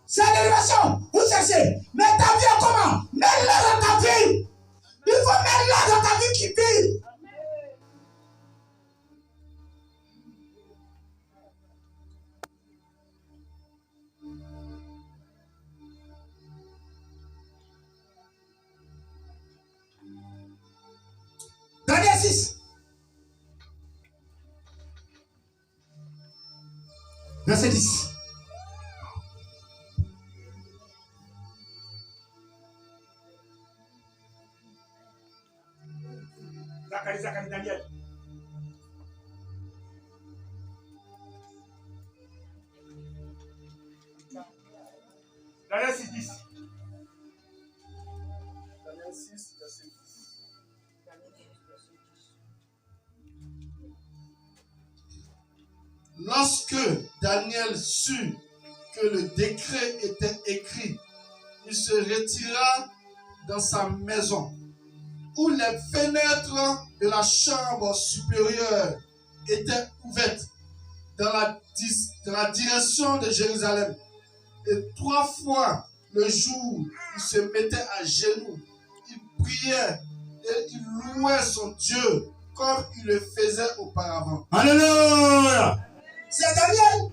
C'est l'élévation. Vous cherchez. Mais ta vie est comment? Mets-le dans ta vie. Il faut mettre-le dans ta vie qui vit. Daniel 6. Verset 10. Zacharie, Daniel. Daniel 6, 10. Daniel 6, verset 10. Lorsque Daniel sut que le décret était écrit, il se retira dans sa maison, où les fenêtres de la chambre supérieure étaient ouvertes dans la direction de Jérusalem. Et 3 fois le jour, il se mettait à genoux, il priait et il louait son Dieu comme il le faisait auparavant. Alléluia! C'est Daniel.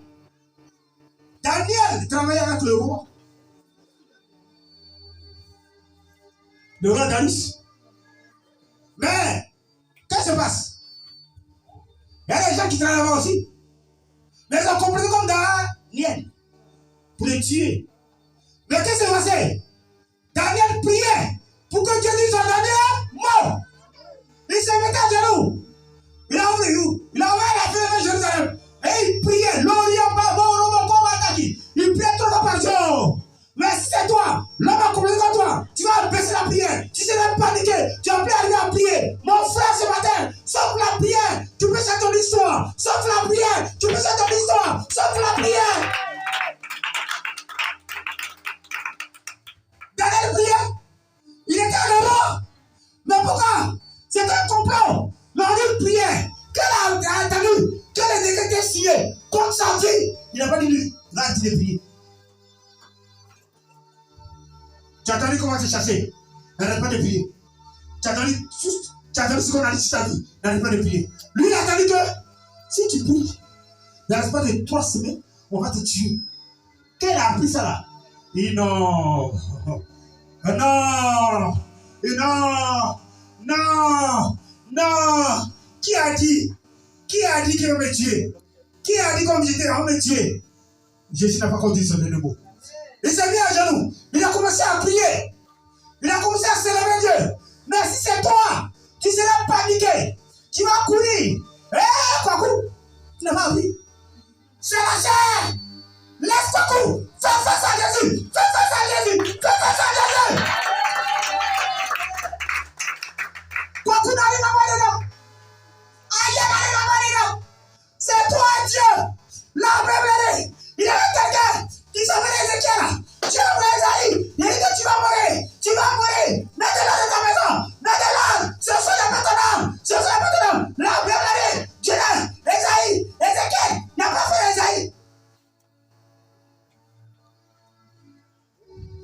Daniel travaillait avec le roi. Le roi Darius. Mais, qu'est-ce qui se passe? Il y a des gens qui travaillent là-bas aussi. Mais ils ont compris comme Daniel. Pour le tuer. Mais qu'est-ce qui s'est passé? Daniel priait pour que Dieu dise à Daniel mort. Il se mettait à genoux. Il a ouvert la fenêtre de Jérusalem. Et il priait. Il priait 3 fois par jour. Mais si c'est toi, l'homme a compris comme toi, tu vas baisser la prière. Tu seras paniqué. Tu vas plus arriver à prier. Mon frère, ce matin, sauf la prière, tu peux faire ton histoire. Sauf la prière, tu peux faire ton histoire. Sauf la prière. Daniel priait. Il était à mort. Mais pourquoi? C'était un complot. Mais on priait. Quel a entendu? Quel est décret signé contre sa vie? Il n'a pas dit lui. Là, il dit de prier. Tu as entendu comment tu chasser? N'arrête pas de prier. Tu as entendu ce qu'on a dit sur ta vie? N'arrête pas de prier. Lui, il a entendu que si tu pries, n'arrête pas de 3 semaines, on va te tuer. Quel a appris ça là? Il dit non. Non. Non. Non. Non. Qui a dit? Qui a dit qu'il va me tuer? Qui a dit comme j'étais, on va me tuer? Jésus n'a pas conduit son ennemi. Il s'est mis à genoux. Il a commencé à prier. Il a commencé à célébrer Dieu. Mais si c'est toi, tu seras paniqué. Tu vas courir. Quoi, tu n'as pas envie. C'est la chair. Laisse-toi courir. Fais face à Jésus. Fais face à Jésus. Fais face à Jésus. Quoi, tu n'arrives pas dedans. C'est toi, Dieu. La Bible, il y avait quelqu'un qui s'appelait Ézéchiel. Dieu a Esaïe. Il dit que tu vas mourir. Tu vas mourir. Mets-le dans ta maison. Mets-le. Ce sont les patrons. Ce sont les patrons. La Bible, Dieu a Esaïe. Ézéchiel n'a pas fait Esaïe.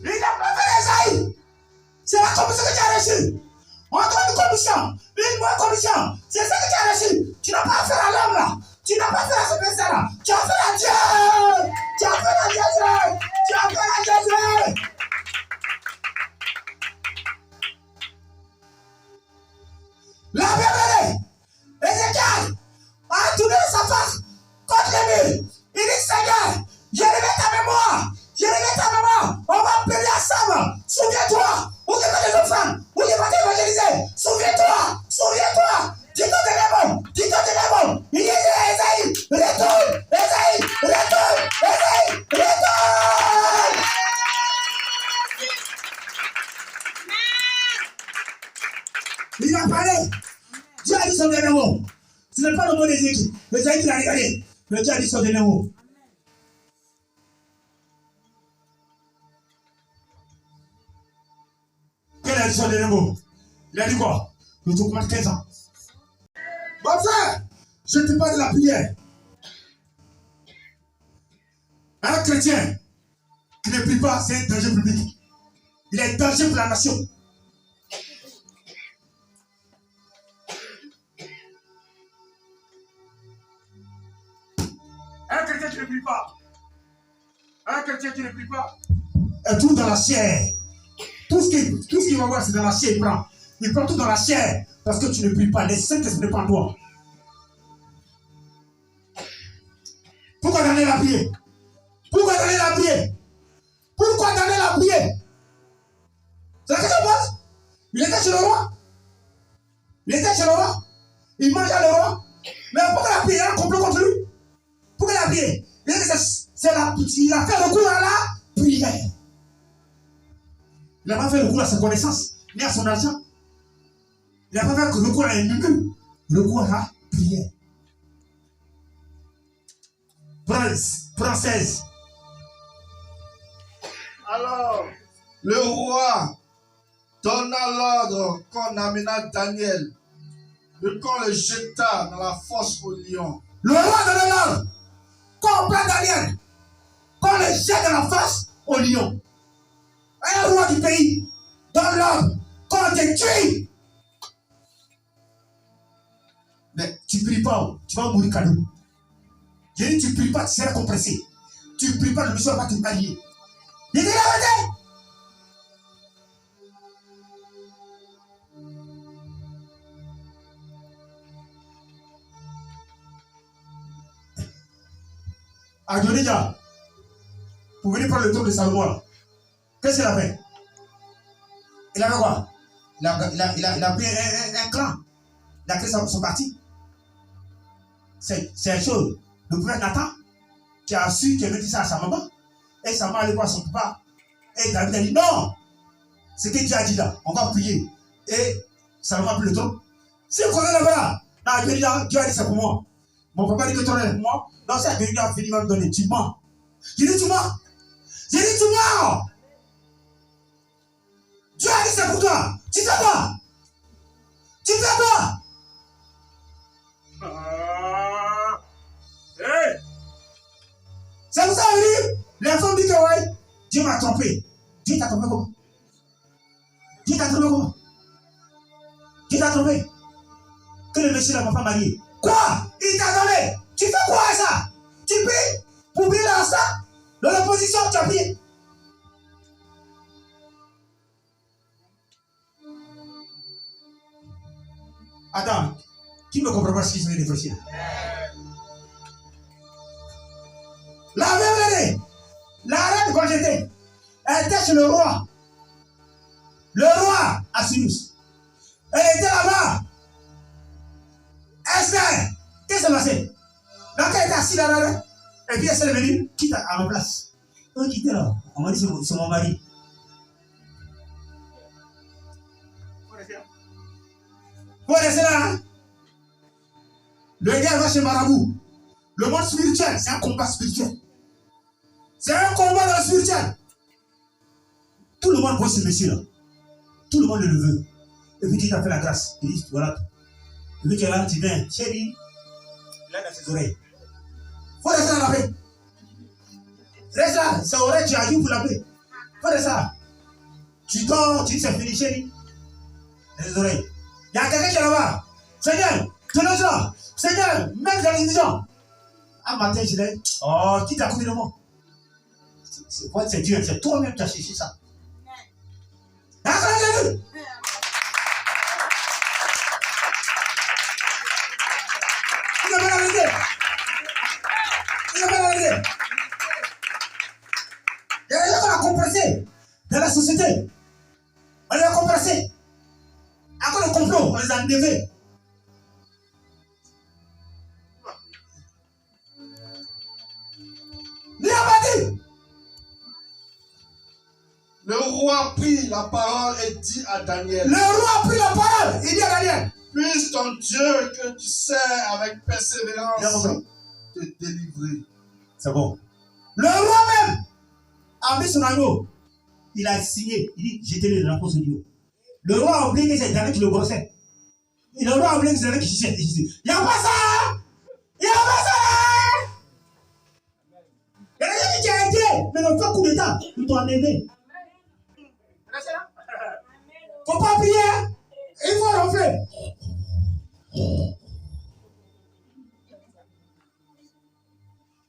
Il n'a pas fait Esaïe. C'est la commission que tu as reçue. On donne une commission. Une bonne commission. C'est ça que tu as reçu. Tu n'as pas fait à l'homme là. Tu n'as pas fait à ce personne là. Tu as fait à Dieu. Tu as fait à Jésus. Tu as fait à Jésus. a parlé. Dieu a dit son dernier mot. Ce n'est pas le mot d'Ézéchiel. Ézéchiel a regardé. Mais Dieu a dit son dernier mot. Quel a dit son dernier mot? Il a dit quoi? Je te commande 15 ans. Mon frère, je te parle de la prière. Un chrétien qui ne prie pas, c'est un danger public. Il est un danger pour la nation. Un chrétien qui ne prie pas. Un chrétien qui ne prie pas. Est tout dans la chair. Tout ce qu'il va voir, c'est dans la chair. Il prend tout dans la chair. Parce que tu ne pries pas. Les Saint-Esprit ne prend toi. Pourquoi donner la prière? Pourquoi donner la prière? Pourquoi donner la prière? C'est la question pose. Il était chez le roi. Il était chez le roi. Il mangeait le roi. Mais pourquoi la prière? Il a un complot contre lui. Pourquoi la prière? Il a fait recours à la prière. Il n'a pas fait recours à sa connaissance, ni à son argent. Il n'a pas fait recours à un mumu. Recours à la prière. Prends 16. Alors, le roi donna l'ordre qu'on amena Daniel et qu'on le jeta dans la fosse au lion. Le roi donna l'ordre qu'on prenne Daniel, qu'on le jette dans la fosse au lion. Un roi du pays donne l'ordre qu'on te tue. Mais tu ne pries pas, tu vas mourir cadeau. J'ai dit tu ne pries pas, tu seras compressé. Tu ne pries pas, le monsieur va pas te marier. Il dit la vérité. Adonija, pour venir prendre le tour de Salomon, qu'est-ce qu'il a fait? Il a fait quoi? Il a pris un clan. Il a créé son parti. C'est une chose. Le prophète Nathan, qui a su, qui avait dit ça à sa maman, et sa maman allait voir son papa. Et David a dit non, c'est ce que Dieu a dit là, on va prier. Et Salomon a pris le trône. Si vous connaissez là-bas, là, Dieu a dit c'est pour moi. Mon papa dit que le trône est pour moi. Non, c'est Dieu a fini de me donner. Tu mens. J'ai dit tu mens. J'ai dit tu mens. Dieu a dit c'est pour toi. Tu fais quoi? Tu fais quoi? Hey. C'est pour ça que les femmes disent que ouais, Dieu m'a trompé. Dieu t'a trompé comment? Dieu t'a trompé comment? Dieu t'a trompé. Que le monsieur n'a pas marié. Quoi? Il t'a donné. Tu fais quoi ça? Tu pries pour briller dans ça? Dans l'opposition, tu as prié. Attends, qui me comprend pas ce qui se dit de la même année, la reine quand j'étais, elle était chez le roi. Le roi Assurus. Elle était là-bas. Esther, qu'est-ce qui s'est passé? Donc elle était assise là-bas. Et puis elle s'est venue, quitte à ma place. On quittait là. On m'a dit c'est mon mari. Vous restez là, hein? Le gars va chez Marabout. Le monde spirituel, c'est un combat spirituel. C'est un combat dans le spirituel. Tout le monde voit ce monsieur-là. Tout le monde le veut. Et puis il a fait la grâce. Il dit, voilà. Et puis tu es là, tu viens. Chérie, il a dans ses oreilles. Faut rester dans la paix. Reste là, ses oreilles, tu as dit pour la paix. Faut rester là. Tu dors, tu dis c'est fini, chérie. Les oreilles. Il y a quelqu'un qui est là-bas. Seigneur, tenez ça. Seigneur, mets dans les gens. Un matin, je dis, oh, qui t'a coupé de moi? C'est Dieu, c'est toi-même qui as cherché ça. D'accord, il n'a pas la vérité. Il n'a pas la vérité. Il y a des gens qu'on a compressés dans la société. On les a compressés. À cause du complot, on les a enlevés. Il a pas dit. Le roi prit la parole et dit à Daniel. Le roi a pris la parole. Il dit à Daniel. Puisse ton Dieu que tu sers avec persévérance te délivrer. C'est bon. Le roi même a mis son agneau. Il a signé. Il dit, jetez-le dans la fosse du haut. Le roi a oublié que c'est Daniel qui le grossait. Et le roi a oublié que c'est Daniel qui jette. Il n'y a pas ça. Il n'y a pas ça. Il y a quelqu'un qui a aidé. Mais le fait coup d'état, ils t'ont enlevé. Il ne faut pas prier. Il faut ronfler.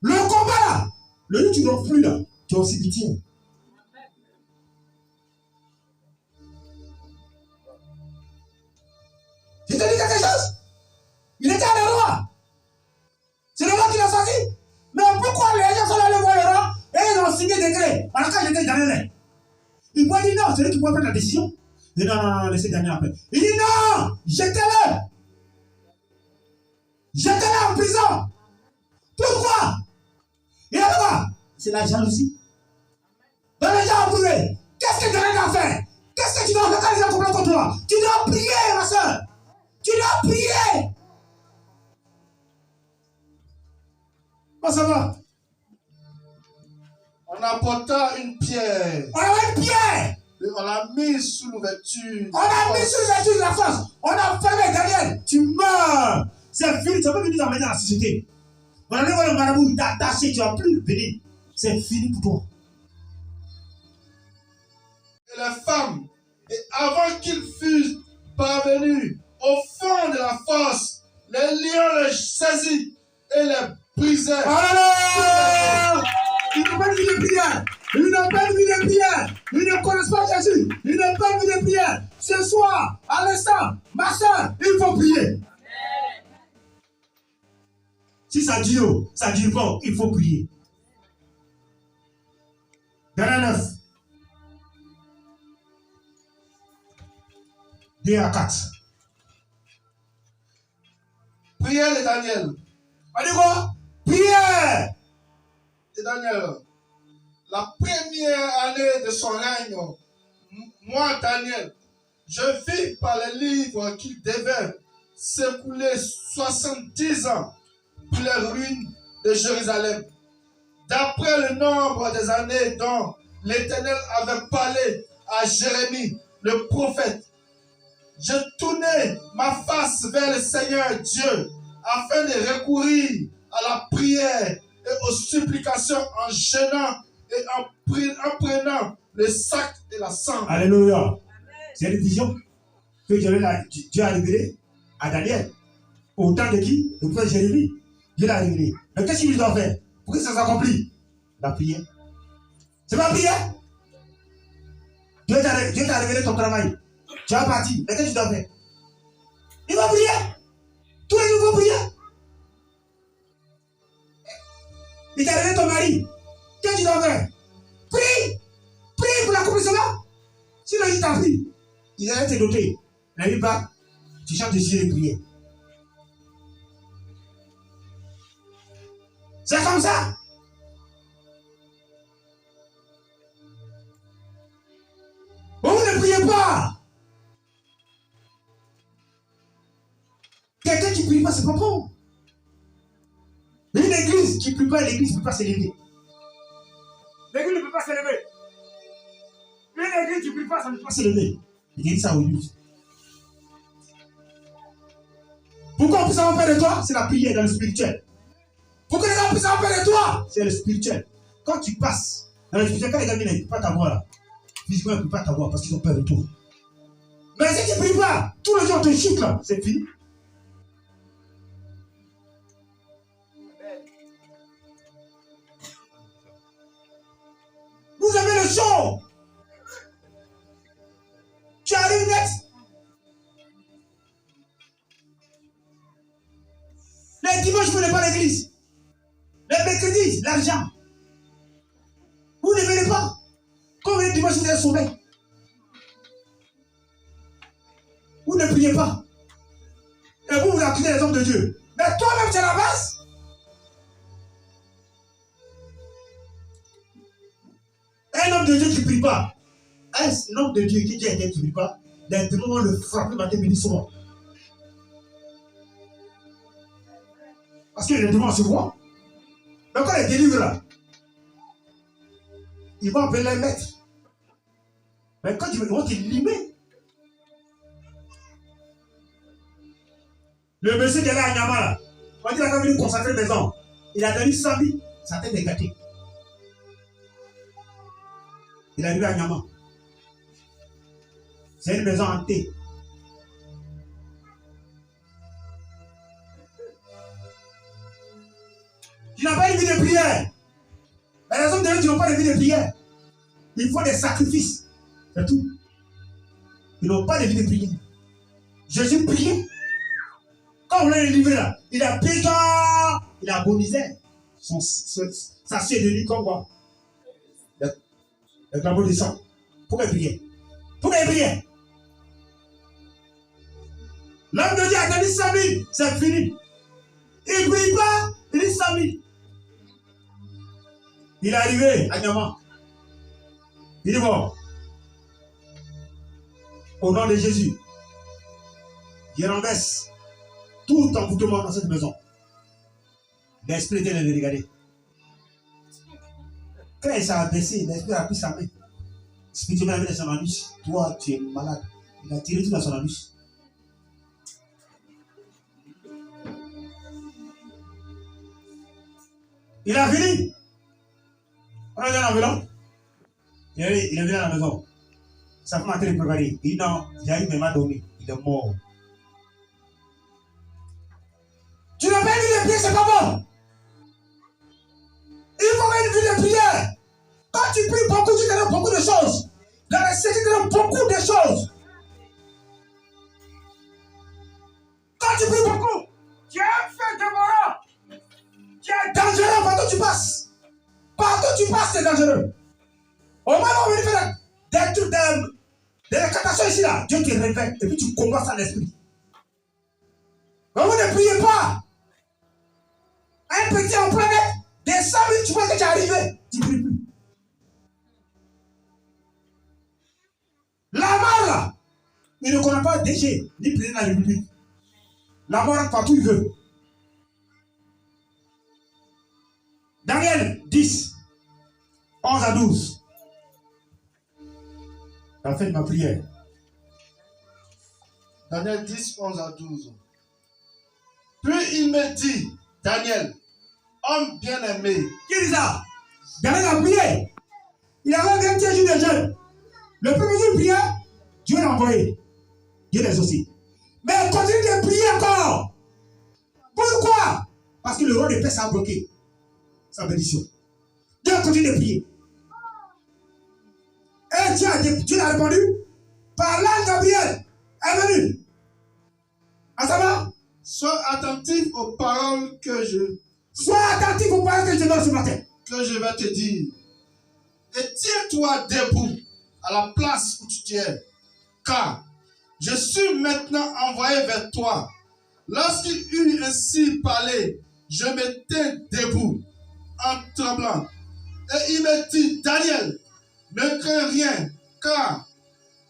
Le combat là, le jour où tu ne ronfles plus là, tu es aussi pitié. Je te dis quelque chose. Il était le roi. C'est le roi qui l'a sorti. Mais pourquoi les gens sont allés voir le roi et ils ont signé des décret alors quand j'étais Daniel? Il m'a dit non, c'est lui qui peut prendre la décision. Il dit non, laissez Daniel après. Il dit non, jetez-le. Jetez-le en prison. Pourquoi? Il a quoi? C'est la jalousie. Donc les gens ont prouvé. Qu'est-ce que Daniel a fait? Qu'est-ce que tu dois faire quand les gens complotent contre toi? Tu dois prier, ma soeur. Tu dois prier. Comment ça va? On apporta une pierre. On a une pierre. Et on l'a mise sous l'ouverture. On a mis sous l'ouverture de la force. On a fermé Daniel. Tu meurs. C'est fini. Tu ne peux plus t'emmener dans la société. On a voir le marabout, il t'a attaché, tu ne vas plus venir. C'est fini pour toi. Et les femmes, et avant qu'ils fussent parvenus au fond de la fosse, les lions les saisirent et les brisèrent. Oh! Ils n'ont pas de vie de prière. Ils n'ont pas de vie de prière. Ils ne connaissent pas Jésus. Ils n'ont pas de vie de prière. Ce soir, à l'instant, ma soeur, il faut prier. Si ça dure pas, il faut prier. Verset 9. 2 à 4. Prière de Daniel. On dit quoi? Prière. Et Daniel, la première année de son règne, moi, Daniel, je vis par les livres qu'il devait s'écouler 70 ans pour les ruines de Jérusalem. D'après le nombre des années dont l'Éternel avait parlé à Jérémie, le prophète, je tournais ma face vers le Seigneur Dieu afin de recourir à la prière et aux supplications en jeûnant et en prenant le sac et la cendre. Alléluia. C'est une vision que Dieu a révélée à Daniel. Au temps de qui? Le prophète Jérémie. Dieu l'a révélé. Mais qu'est-ce qu'il doit faire pour que ça s'accomplisse? La prière. C'est pas la prière. Dieu t'a révélé ton travail. Tu as parti. Mais qu'est-ce que tu dois faire? Il va prier. Tous les jours, il faut prier. Il t'a révélé ton mari. Qu'est-ce que tu dois faire? Prie. Prie pour l'accomplissement. Sinon, il t'a pris. Il allait te doter. N'arrive pas. Tu chantes de Dieu et prier. C'est comme ça. Vous ne priez pas. Quelqu'un qui ne prie pas, c'est pas bon. Une église qui ne prie pas, l'église ne peut pas s'élever. L'église ne peut pas s'élever. Une église qui ne prie pas, ça ne peut pas s'élever. Il dit ça aujourd'hui. Pourquoi on puisse avoir peur de toi? C'est la prière dans le spirituel. Pour que les gens puissent avoir peur de toi, c'est le spirituel. Quand tu passes dans le spirituel, quand les gens viennent, ils ne peuvent pas t'avoir là. Physiquement, ils ne peuvent pas t'avoir parce qu'ils ont peur de toi. Mais si tu ne pries pas, tous les jours te chutent là, c'est fini. Vous avez le show. Tu arrives net. Les dimanches, vous n'êtes pas à l'église. Les mercredis, l'argent. Vous ne venez pas. Combien de dimanches vous êtes sauvés? Vous ne priez pas. Et vous accusez les hommes de Dieu. Mais toi-même, tu es la base. Un homme de Dieu qui ne prie pas, un homme de Dieu qui dit à Dieu, tu ne pas, les démons vont le frapper matin, midi, soir. Parce que les démons se voient. Mais quand ils délivrent là, ils vont appeler les maîtres. Mais quand ils vont te limer, le monsieur qui est là à Nyama, là, quand il a venu consacrer une maison, il a donné 100 000, sa tête est gâtée. Il est arrivé à Nyama. C'est une maison hantée. Tu n'as pas une vie de prière. Les hommes de Dieu, tu n'ont pas de vie de prière. Il faut des sacrifices. C'est tout. Ils n'ont pas de vie de prière. Jésus priait. Quand on l'a livré là, il a pété, il a agonisé. Sa sœur de lui comme quoi. Le flambeau de sang. Pourquoi il priait? Pourquoi il priait? L'homme de Dieu a donné 100 000, c'est fini. Il ne prie pas, il dit 100 000. Il est arrivé à Nyama. Il dit bon, au nom de Jésus, je renverse tout envoûtement dans cette maison. L'esprit était de regarder. Quand il s'est abaissé, l'esprit a pris sa main. Spirituellement, il a mis dans son anus. Toi, tu es malade. Il a tiré tout dans son anus. Il a fini. On est dans l'enveloppe. Il est venu à la maison. Sa femme a été préparée. Il dit non, j'arrive, mais il m'a donné. Il est mort. Tu n'as pas une vie de prière, c'est pas bon. Il faut une vie de prière. Quand tu pries beaucoup, tu donnes beaucoup de choses. Dans la sécurité, tu donnes beaucoup de choses. Quand tu pries beaucoup, tu es un feu dévorant. Tu es dangereux partout où tu passes. Partout où tu passes, c'est dangereux. Au moment où on veut faire des trucs, des catastrophes ici, là, Dieu te réveille et puis tu combats ça l'esprit. Mais vous ne priez pas. Un petit emploi des 100 000, tu vois que tu es arrivé. Tu ne pries plus. La mort, là, il ne connaît pas déchet, ni président de la République. La mort rentre partout où il veut. Daniel 10, 11 à 12. La fin de ma prière. Daniel 10, 11 à 12. Puis il me dit, Daniel, homme bien-aimé. Qui dit ça? Daniel a prié. Il avait 21 jours de jeûne. Le premier jour de prière, Dieu l'a envoyé. Dieu l'a exaucé. Mais il continue de prier encore. Pourquoi? Parce que le roi de paix a bloqué sa bénédiction. Dieu continue de prier. Et Dieu a répondu par l'ange Gabriel est venu. À savoir, sois attentif aux paroles que je donne ce matin. Que je vais te dire. Et tiens-toi debout à la place où tu es. Car je suis maintenant envoyé vers toi. Lorsqu'il eut ainsi parlé, je m'étais debout en tremblant. Et il me dit, Daniel, ne crains rien, car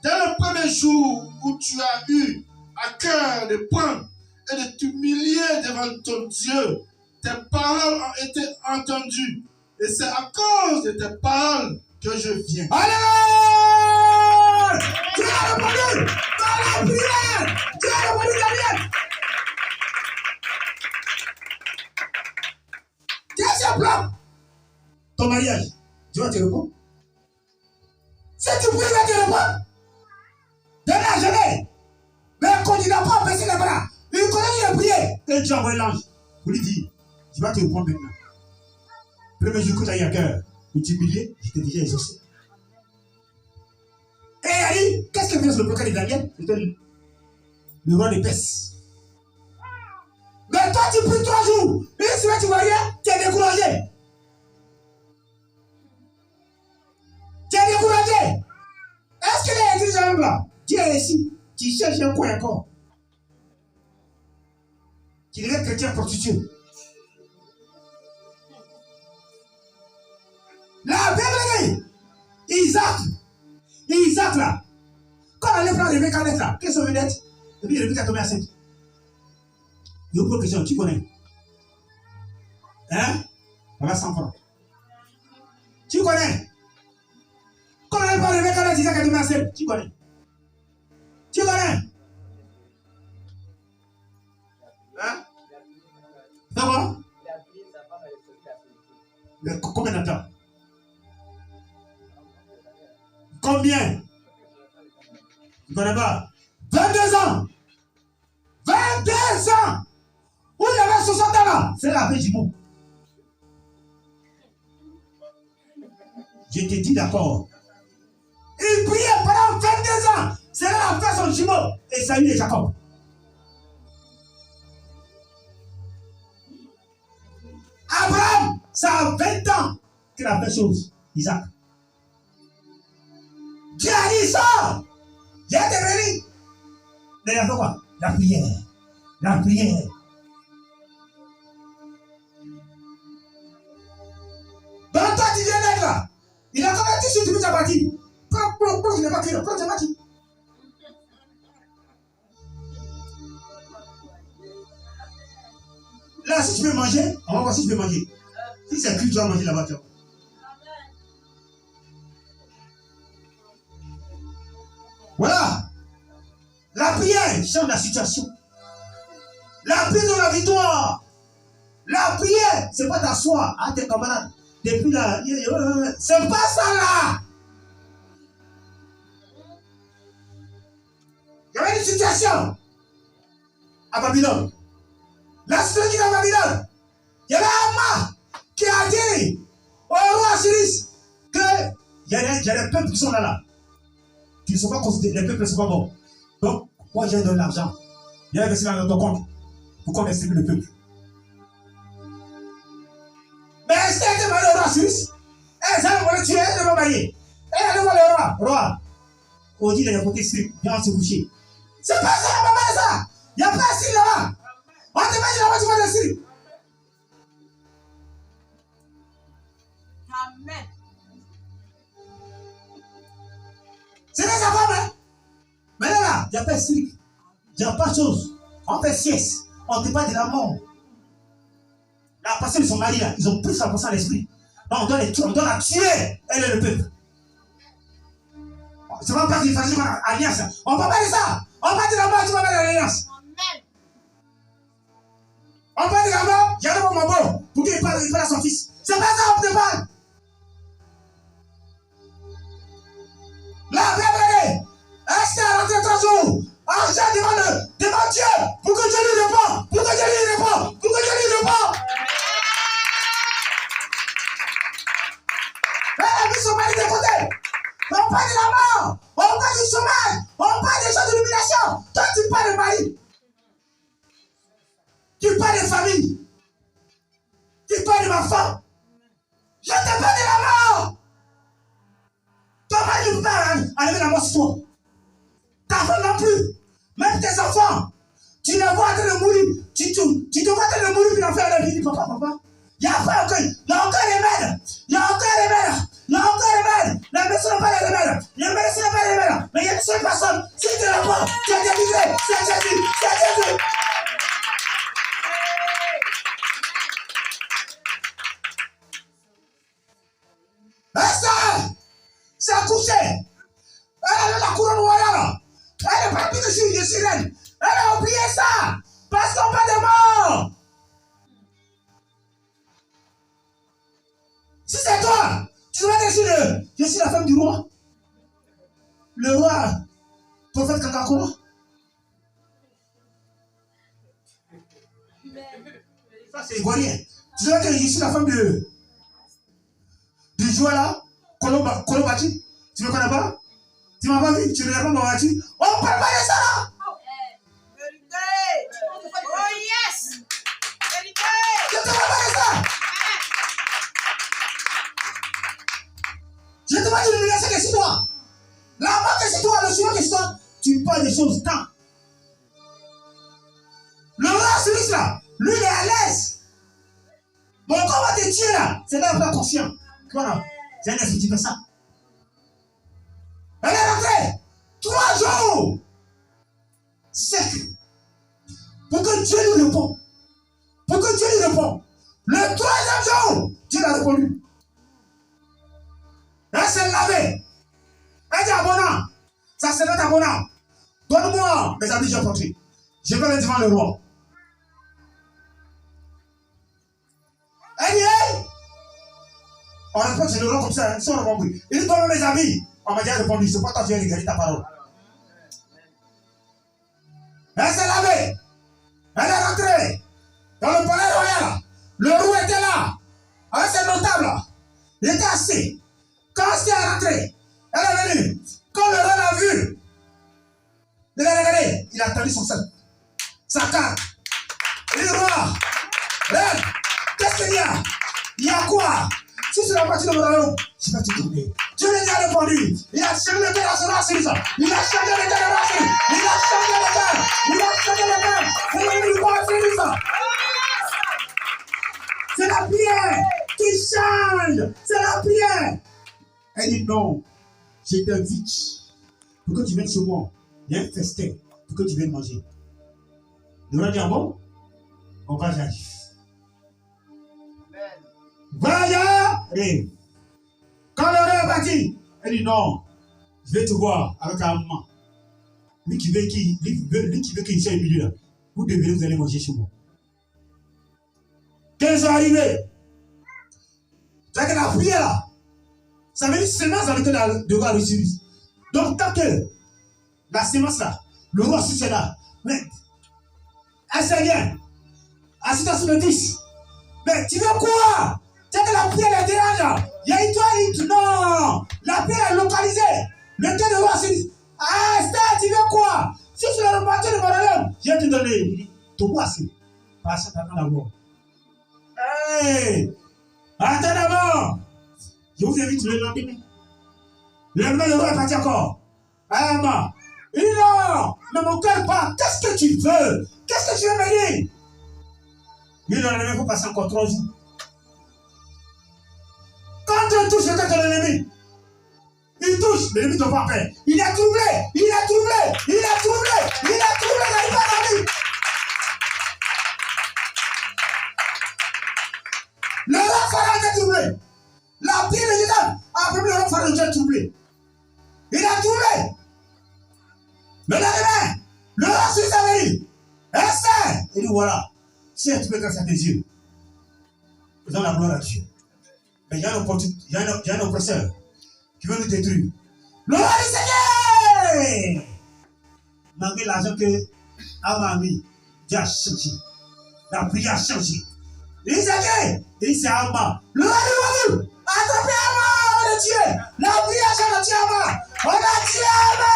dès le premier jour où tu as eu à cœur de prendre et de t'humilier devant ton Dieu, tes paroles ont été entendues. Et c'est à cause de tes paroles que je viens. Alléluia! Dieu a répondu par la prière. Dieu a répondu, Daniel. Deuxième plan. Ton mariage, Dieu va te répondre. Si tu pries, il va te répondre. Donne la journée. Mais continue pas à baisser les bras. Il continue de prier. Et Dieu envoie l'ange pour lui dire, je vais te répondre maintenant. Premier jour que tu as eu à cœur de t'humilier, je t'ai déjà exaucé. Et il a dit, qu'est-ce que vient sur le bloc de Daniel? C'était le roi de Perse. Mais toi, tu pries 3 jours. Une semaine, tu vois rien, tu es découragé. Tu es découragé. Est-ce que les églises sont là? Dieu est ici. Tu cherches un coin encore. Tu deviens chrétien prostitué. La Bible dit, Isaac, Isaac là, quand on allait prendre Rebecca là, qu'est-ce qu'on veut d'être? Et puis Rebecca est tombée enceinte. Il y a une question, tu connais? Hein? Voilà 100 francs. Tu connais? Quand on allait prendre Rebecca là, Isaac est tombée enceinte. Tu connais? Tu connais? Hein? D'accord? Combien de temps? Combien? Tu ne connais pas? 22 ans! 22 ans! Où il avait 60 ans là? C'est la vie du mot. Je te dis d'accord. Il priait pendant 22 ans. C'est là qu'il a fait son jumeau. Esaü et Jacob. Abraham, ça a 20 ans qu'il a fait chose. Isaac. Dieu a dit ça. Dieu est béni. Mais il a fait quoi? La prière. La prière. Donc toi, tu viens d'être là. Il a converti sur toute sa partie. Pourquoi tu n'es pas crié? Pourquoi tu n'es pas crié? Là, si tu veux manger, on va voir si tu veux manger. Si c'est cuit, tu vas manger là-bas. Voilà. La prière change la situation. La prière de la victoire. La prière, c'est pas t'asseoir à tes camarades. Depuis là, c'est pas ça là. Il y avait une situation à Babylone. La situation qui est à Babylone. Il y avait Amma qui a dit au roi Cyrus que il y a des peuples qui sont là. Qui ne sont pas considérés, les peuples ne sont pas bons. Donc, moi j'ai donné l'argent. Il y a investi dans ton compte pour qu'on distribue le peuple. Mais Esther était mariée au roi Cyrus. Elle s'est voulu tuer, elle ne va pas marier. Elle allait voir le roi. Roi, on dit les côtés strict, viens se coucher. C'est pas ça, on va pas ça. Il n'y a pas de strict là-bas. On te met là-bas, tu vas le strict. Amen. C'est des affaires, hein? Mais là, il n'y a pas de strict. Il n'y a pas de chose. On fait sieste. On ne te parle de la mort. La personne de son mari, là, ils ont pris 100% à l'esprit. Non, on doit la tuer. Elle est le peuple. C'est pas parce qu'il fallait une alliance. On ne peut pas dire ça. On va dire là-bas, tu vas mettre l'alliance. On va dire là-bas, il y a un moment pour qu'il parle à son fils. C'est pas ça, on te parle. Là, regardez. Esther a rentré 3 jours. Argent devant Dieu. Pour que Dieu lui réponde. Pour que Dieu lui réponde. Pour que Dieu lui réponde. Elle a mis son mari de côté. On parle de la mort. On parle du chômage. On parle des gens de l'humiliation. Toi, tu parles de mari. Tu parles de famille. Tu parles de ma femme. Je te parle de la mort. Ton mari ne peut pas enlever la mort sur toi. Ta femme non plus. Même tes enfants. Tu les vois en train de mourir. Tu te vois en train de mourir puis d'en faire la vie. Papa. Il y a encore remède. Il y a encore remède. La médecine n'a pas les remèdes. La médecine n'a pas les remèdes. Mais il y a une seule personne. Si tu ne pas, tu es délivré. C'est Jésus. C'est Jésus. Esther s'est accouchée. Elle avait la couronne royale. Elle est partie de je suis reine. Elle a oublié ça. Parce qu'on parle de mort. Si c'est toi, tu dois dire je suis la femme du roi. Le roi, prophète Kakakura. Ça c'est ivoirien. Tu dois dire je suis la femme du joueur là, Kolobati. Tu ne connais pas? Tu m'as pas vu? Tu ne l'as pas vu? On parle pas de ça là! Vérité! Oh yes! Vérité! Je te parle pas de ça! Je te parle de l'humiliation qui est sur toi. La mort qui est sur toi, le chemin qui est sur toi. Tu parles des choses tant. Le roi Cyrus là, lui il est à l'aise. Mon corps va te tuer là. C'est là où tu es conscient. Voilà. C'est un esprit qui fait ça. Elle est rentré 3 jours. Sec. Pour que Dieu lui réponde. Pour que Dieu lui réponde. Le 3e jour, Dieu l'a répondu. Elle s'est lavée. Elle dit abonnant. Ça c'est notre abonnant. Donne-moi mes habits, j'ai porté. Je vais les devant le roi. Elle dit, hey! On répond, c'est le roi comme ça, sans compris. Il dit, donne-moi mes habits. On m'a déjà répondu, c'est pas toi qui viens regarder ta parole. Elle s'est lavée. Elle est rentrée dans le palais royal. Le roi était là, avec ses notables. Il était assis. Quand elle est rentrée, elle est venue. Quand le roi l'a vu, il a regardé. Il a tendu sa carte. Il dit, roi, regarde, qu'est-ce qu'il y a? Il y a quoi? Si c'est la partie de mon royaume, je vais te donner. Dieu lui a répondu. Il a changé le cœur à son racisme. Il a changé le cœur de racisme. Il a changé le cœur. Il a changé le cœur. C'est le roi racisme. C'est la prière qui change. C'est la prière. Elle dit non. Je t'invite pour que tu viennes chez moi. Il y a un festin pour que tu viennes manger. Le roi dit ah bon? On va j'arrive. Voilà. Quand le roi est parti, elle dit non. Je vais te voir avec un maman. Lui qui veut qu'il soit au milieu là. Vous allez manger chez moi. Quand ils sont arrivés, c'est que la prière là, ça veut dire semence dans le cœur de roi reçu. Donc tant que la semence là, le roi aussi c'est là. Mais elle sait bien. Assistance sur le 10. Mais tu veux quoi? C'est que la prière est dérange. Il y a une toile, non. La prière est localisée. Le cœur de roi se dit, ah Esther, tu veux quoi? Si tu l'as reparti de mon royaume, je vais te donner. Il dit, tout quoi c'est? Passe à la voix. Hey! Attends d'abord! Je vous invite le lendemain. Le lendemain, le roi est parti encore. Ah, maman! Il dit non! Mais mon cœur part. Qu'est-ce que tu veux? Qu'est-ce que tu veux me dire? Il dit non, il faut passer encore 3 jours. Quand Dieu touche le cœur de l'ennemi, il touche, l'ennemi ne doit pas faire. Il est troublé! Il est troublé! Il est troublé! Il est troublé! Il n'arrive pas à la vie! Le roi Pharaon était troublé. La Bible dit après le roi Pharaon était troublé. Il a troublé. Mais là, le roi Suisse avait dit, Esther, il dit voilà, si tu peux grâce à tes yeux, faisons la gloire à Dieu. Mais il y a un oppresseur qui veut nous détruire. Le roi dit Seigneur, malgré l'argent que Ama a mis, Dieu a changé. La prière a changé. Il dit Seigneur, il dit c'est Ama. Le roi dit attrapez Ama, on le tue. La prière change, on tue Ama. On a tué Ama.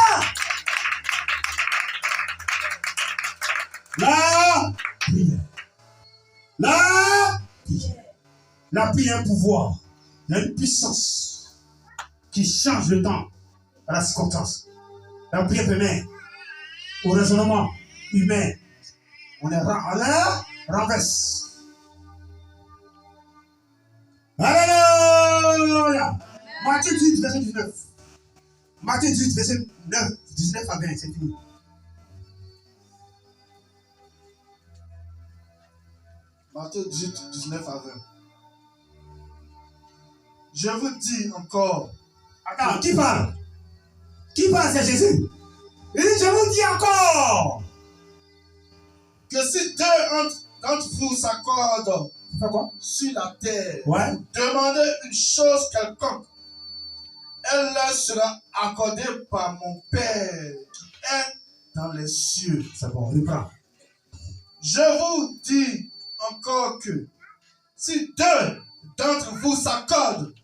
La prière. La prière. La prière a un pouvoir. Il y a une puissance qui change le temps à la circonstance. La prière permet au raisonnement humain. On renverse. Alléluia. Matthieu 18, verset 19. Matthieu 18, verset 9, 19 à 20, c'est fini. Matthieu 18, 19 à 20. Je vous dis encore. Attends, qui parle? Qui parle, c'est Jésus. Il dit, je vous dis encore. Que si deux d'entre vous s'accordent sur la terre, ouais, demandez une chose quelconque, elle leur sera accordée par mon Père qui est dans les cieux. C'est bon, reprends. Je vous dis encore que si deux d'entre vous s'accordent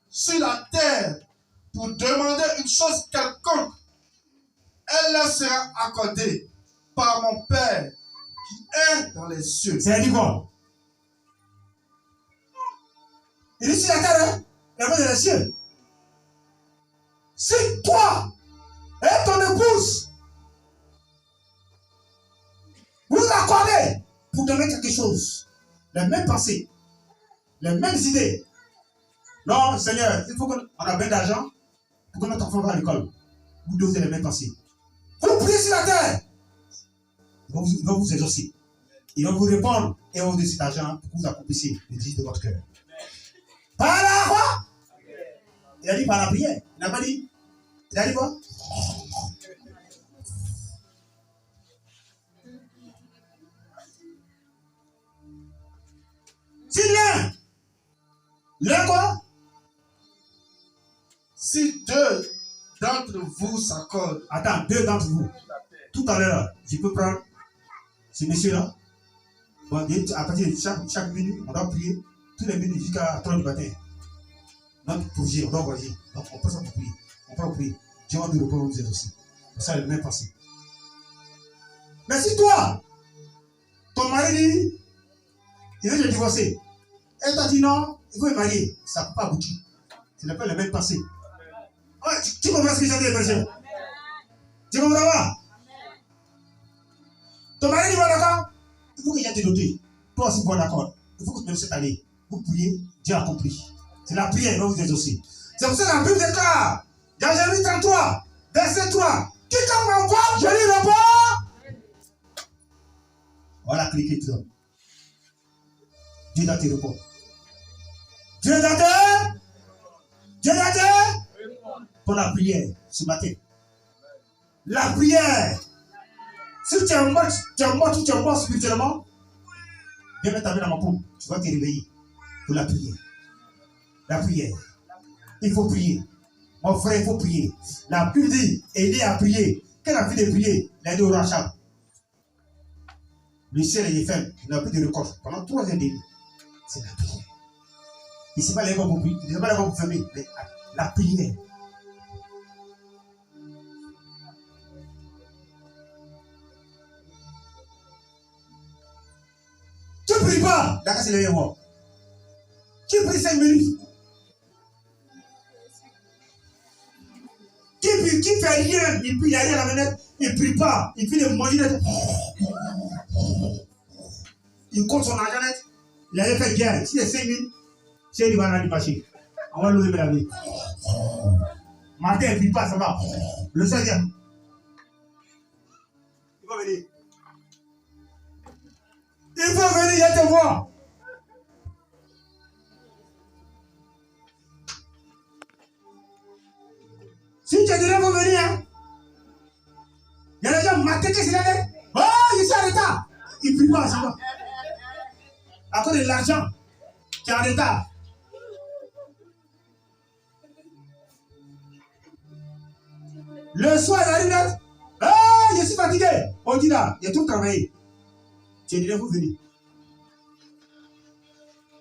sur la terre pour demander une chose quelconque, elle leur sera accordée par mon Père qui est dans les cieux. C'est dit quoi? Il dit sur la terre, hein? Et moi dans les cieux. Si toi et ton épouse vous accordez pour donner quelque chose, les mêmes pensées, les mêmes idées. Non, Seigneur, il faut qu'on a bien d'argent pour que notre enfant va à l'école. vous dosez les mêmes pensées. Vous priez sur la terre. Ils vont vous exaucer. Ils vont vous répondre et on vous donner cet argent pour que vous accomplissiez le désir de votre cœur. Par la quoi? Il a dit par la prière. Il n'a pas dit. Il a dit quoi? Si l'un quoi? Si deux d'entre vous s'accordent. Attends, deux d'entre vous. Tout à l'heure, je peux prendre ce monsieur-là. Bon, à partir de chaque minute, on doit prier. Tous les minutes jusqu'à 3 du matin. Notre projet, on doit voyager. Donc, on peut ça pour prier. On peut prier. Dieu va nous répondre vous êtes aussi. C'est ça, le même pensée. Mais si toi, ton mari dit, il veut te divorcer. Et tu as dit non, il faut le marier. Ça ne peut pas aboutir. Ce n'est pas le même passé. Oh, tu comprends ce que j'ai dit, frère? Tu comprends pas? Ton mari dit bon d'accord. Il faut que j'aille te doter. Toi aussi, bon d'accord. Il faut que tu me cette année. Vous priez, Dieu a compris. C'est la prière qui va vous exaucer. C'est pour ça que la Bible déclare, dans Jérémie 33, verset 3, quiconque m'envoie, je lui réponds. Voilà, cliquez tout. Dieu doit te répondre. Dieu doit te pour la prière ce matin. La prière. Si tu es mort spirituellement, viens mettre ta main dans ma paume. Tu vas te réveiller pour la prière. La prière. Il faut prier. Mon frère, il faut prier. La Bible dit, Élie a prié. Quelle a fait de prier? Il a dit au roi Achab. Le ciel est ferme. Il n'a plus de record. Pendant 3 ans de nuit. C'est la prière. Il ne sait pas les gens pour prier. Il ne sait pas les gens pour fermer. Mais la prière. Tu ne pries pas. D'accord, c'est le mort. Tu pries 5 minutes. Qui fait rien, il prie, il a rien à la manette, il ne prie pas, il fait des moyennettes. Il compte son argent net, il avait fait guerre. Si c'est 5 minutes, c'est il va aller marcher. On va lever la vie. Matin, il ne prie pas, ça va. Le 16e. Il va venir. Il faut venir, il te voir. Si tu es déjà venir, hein? Il y a des gens matin que c'est la tête. Oh, je suis en retard. Il ne prie pas, ça va. À cause de l'argent qui est en retard. Le soir, il arrive là. Ah, je suis fatigué. On dit là, il y a tout travaillé. Tu es déjà pour venir.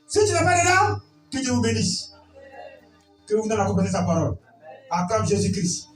Si tu n'es pas dedans, que Dieu vous bénisse. Que vous donne la compagnie de sa parole. Acclame Jésus-Christ.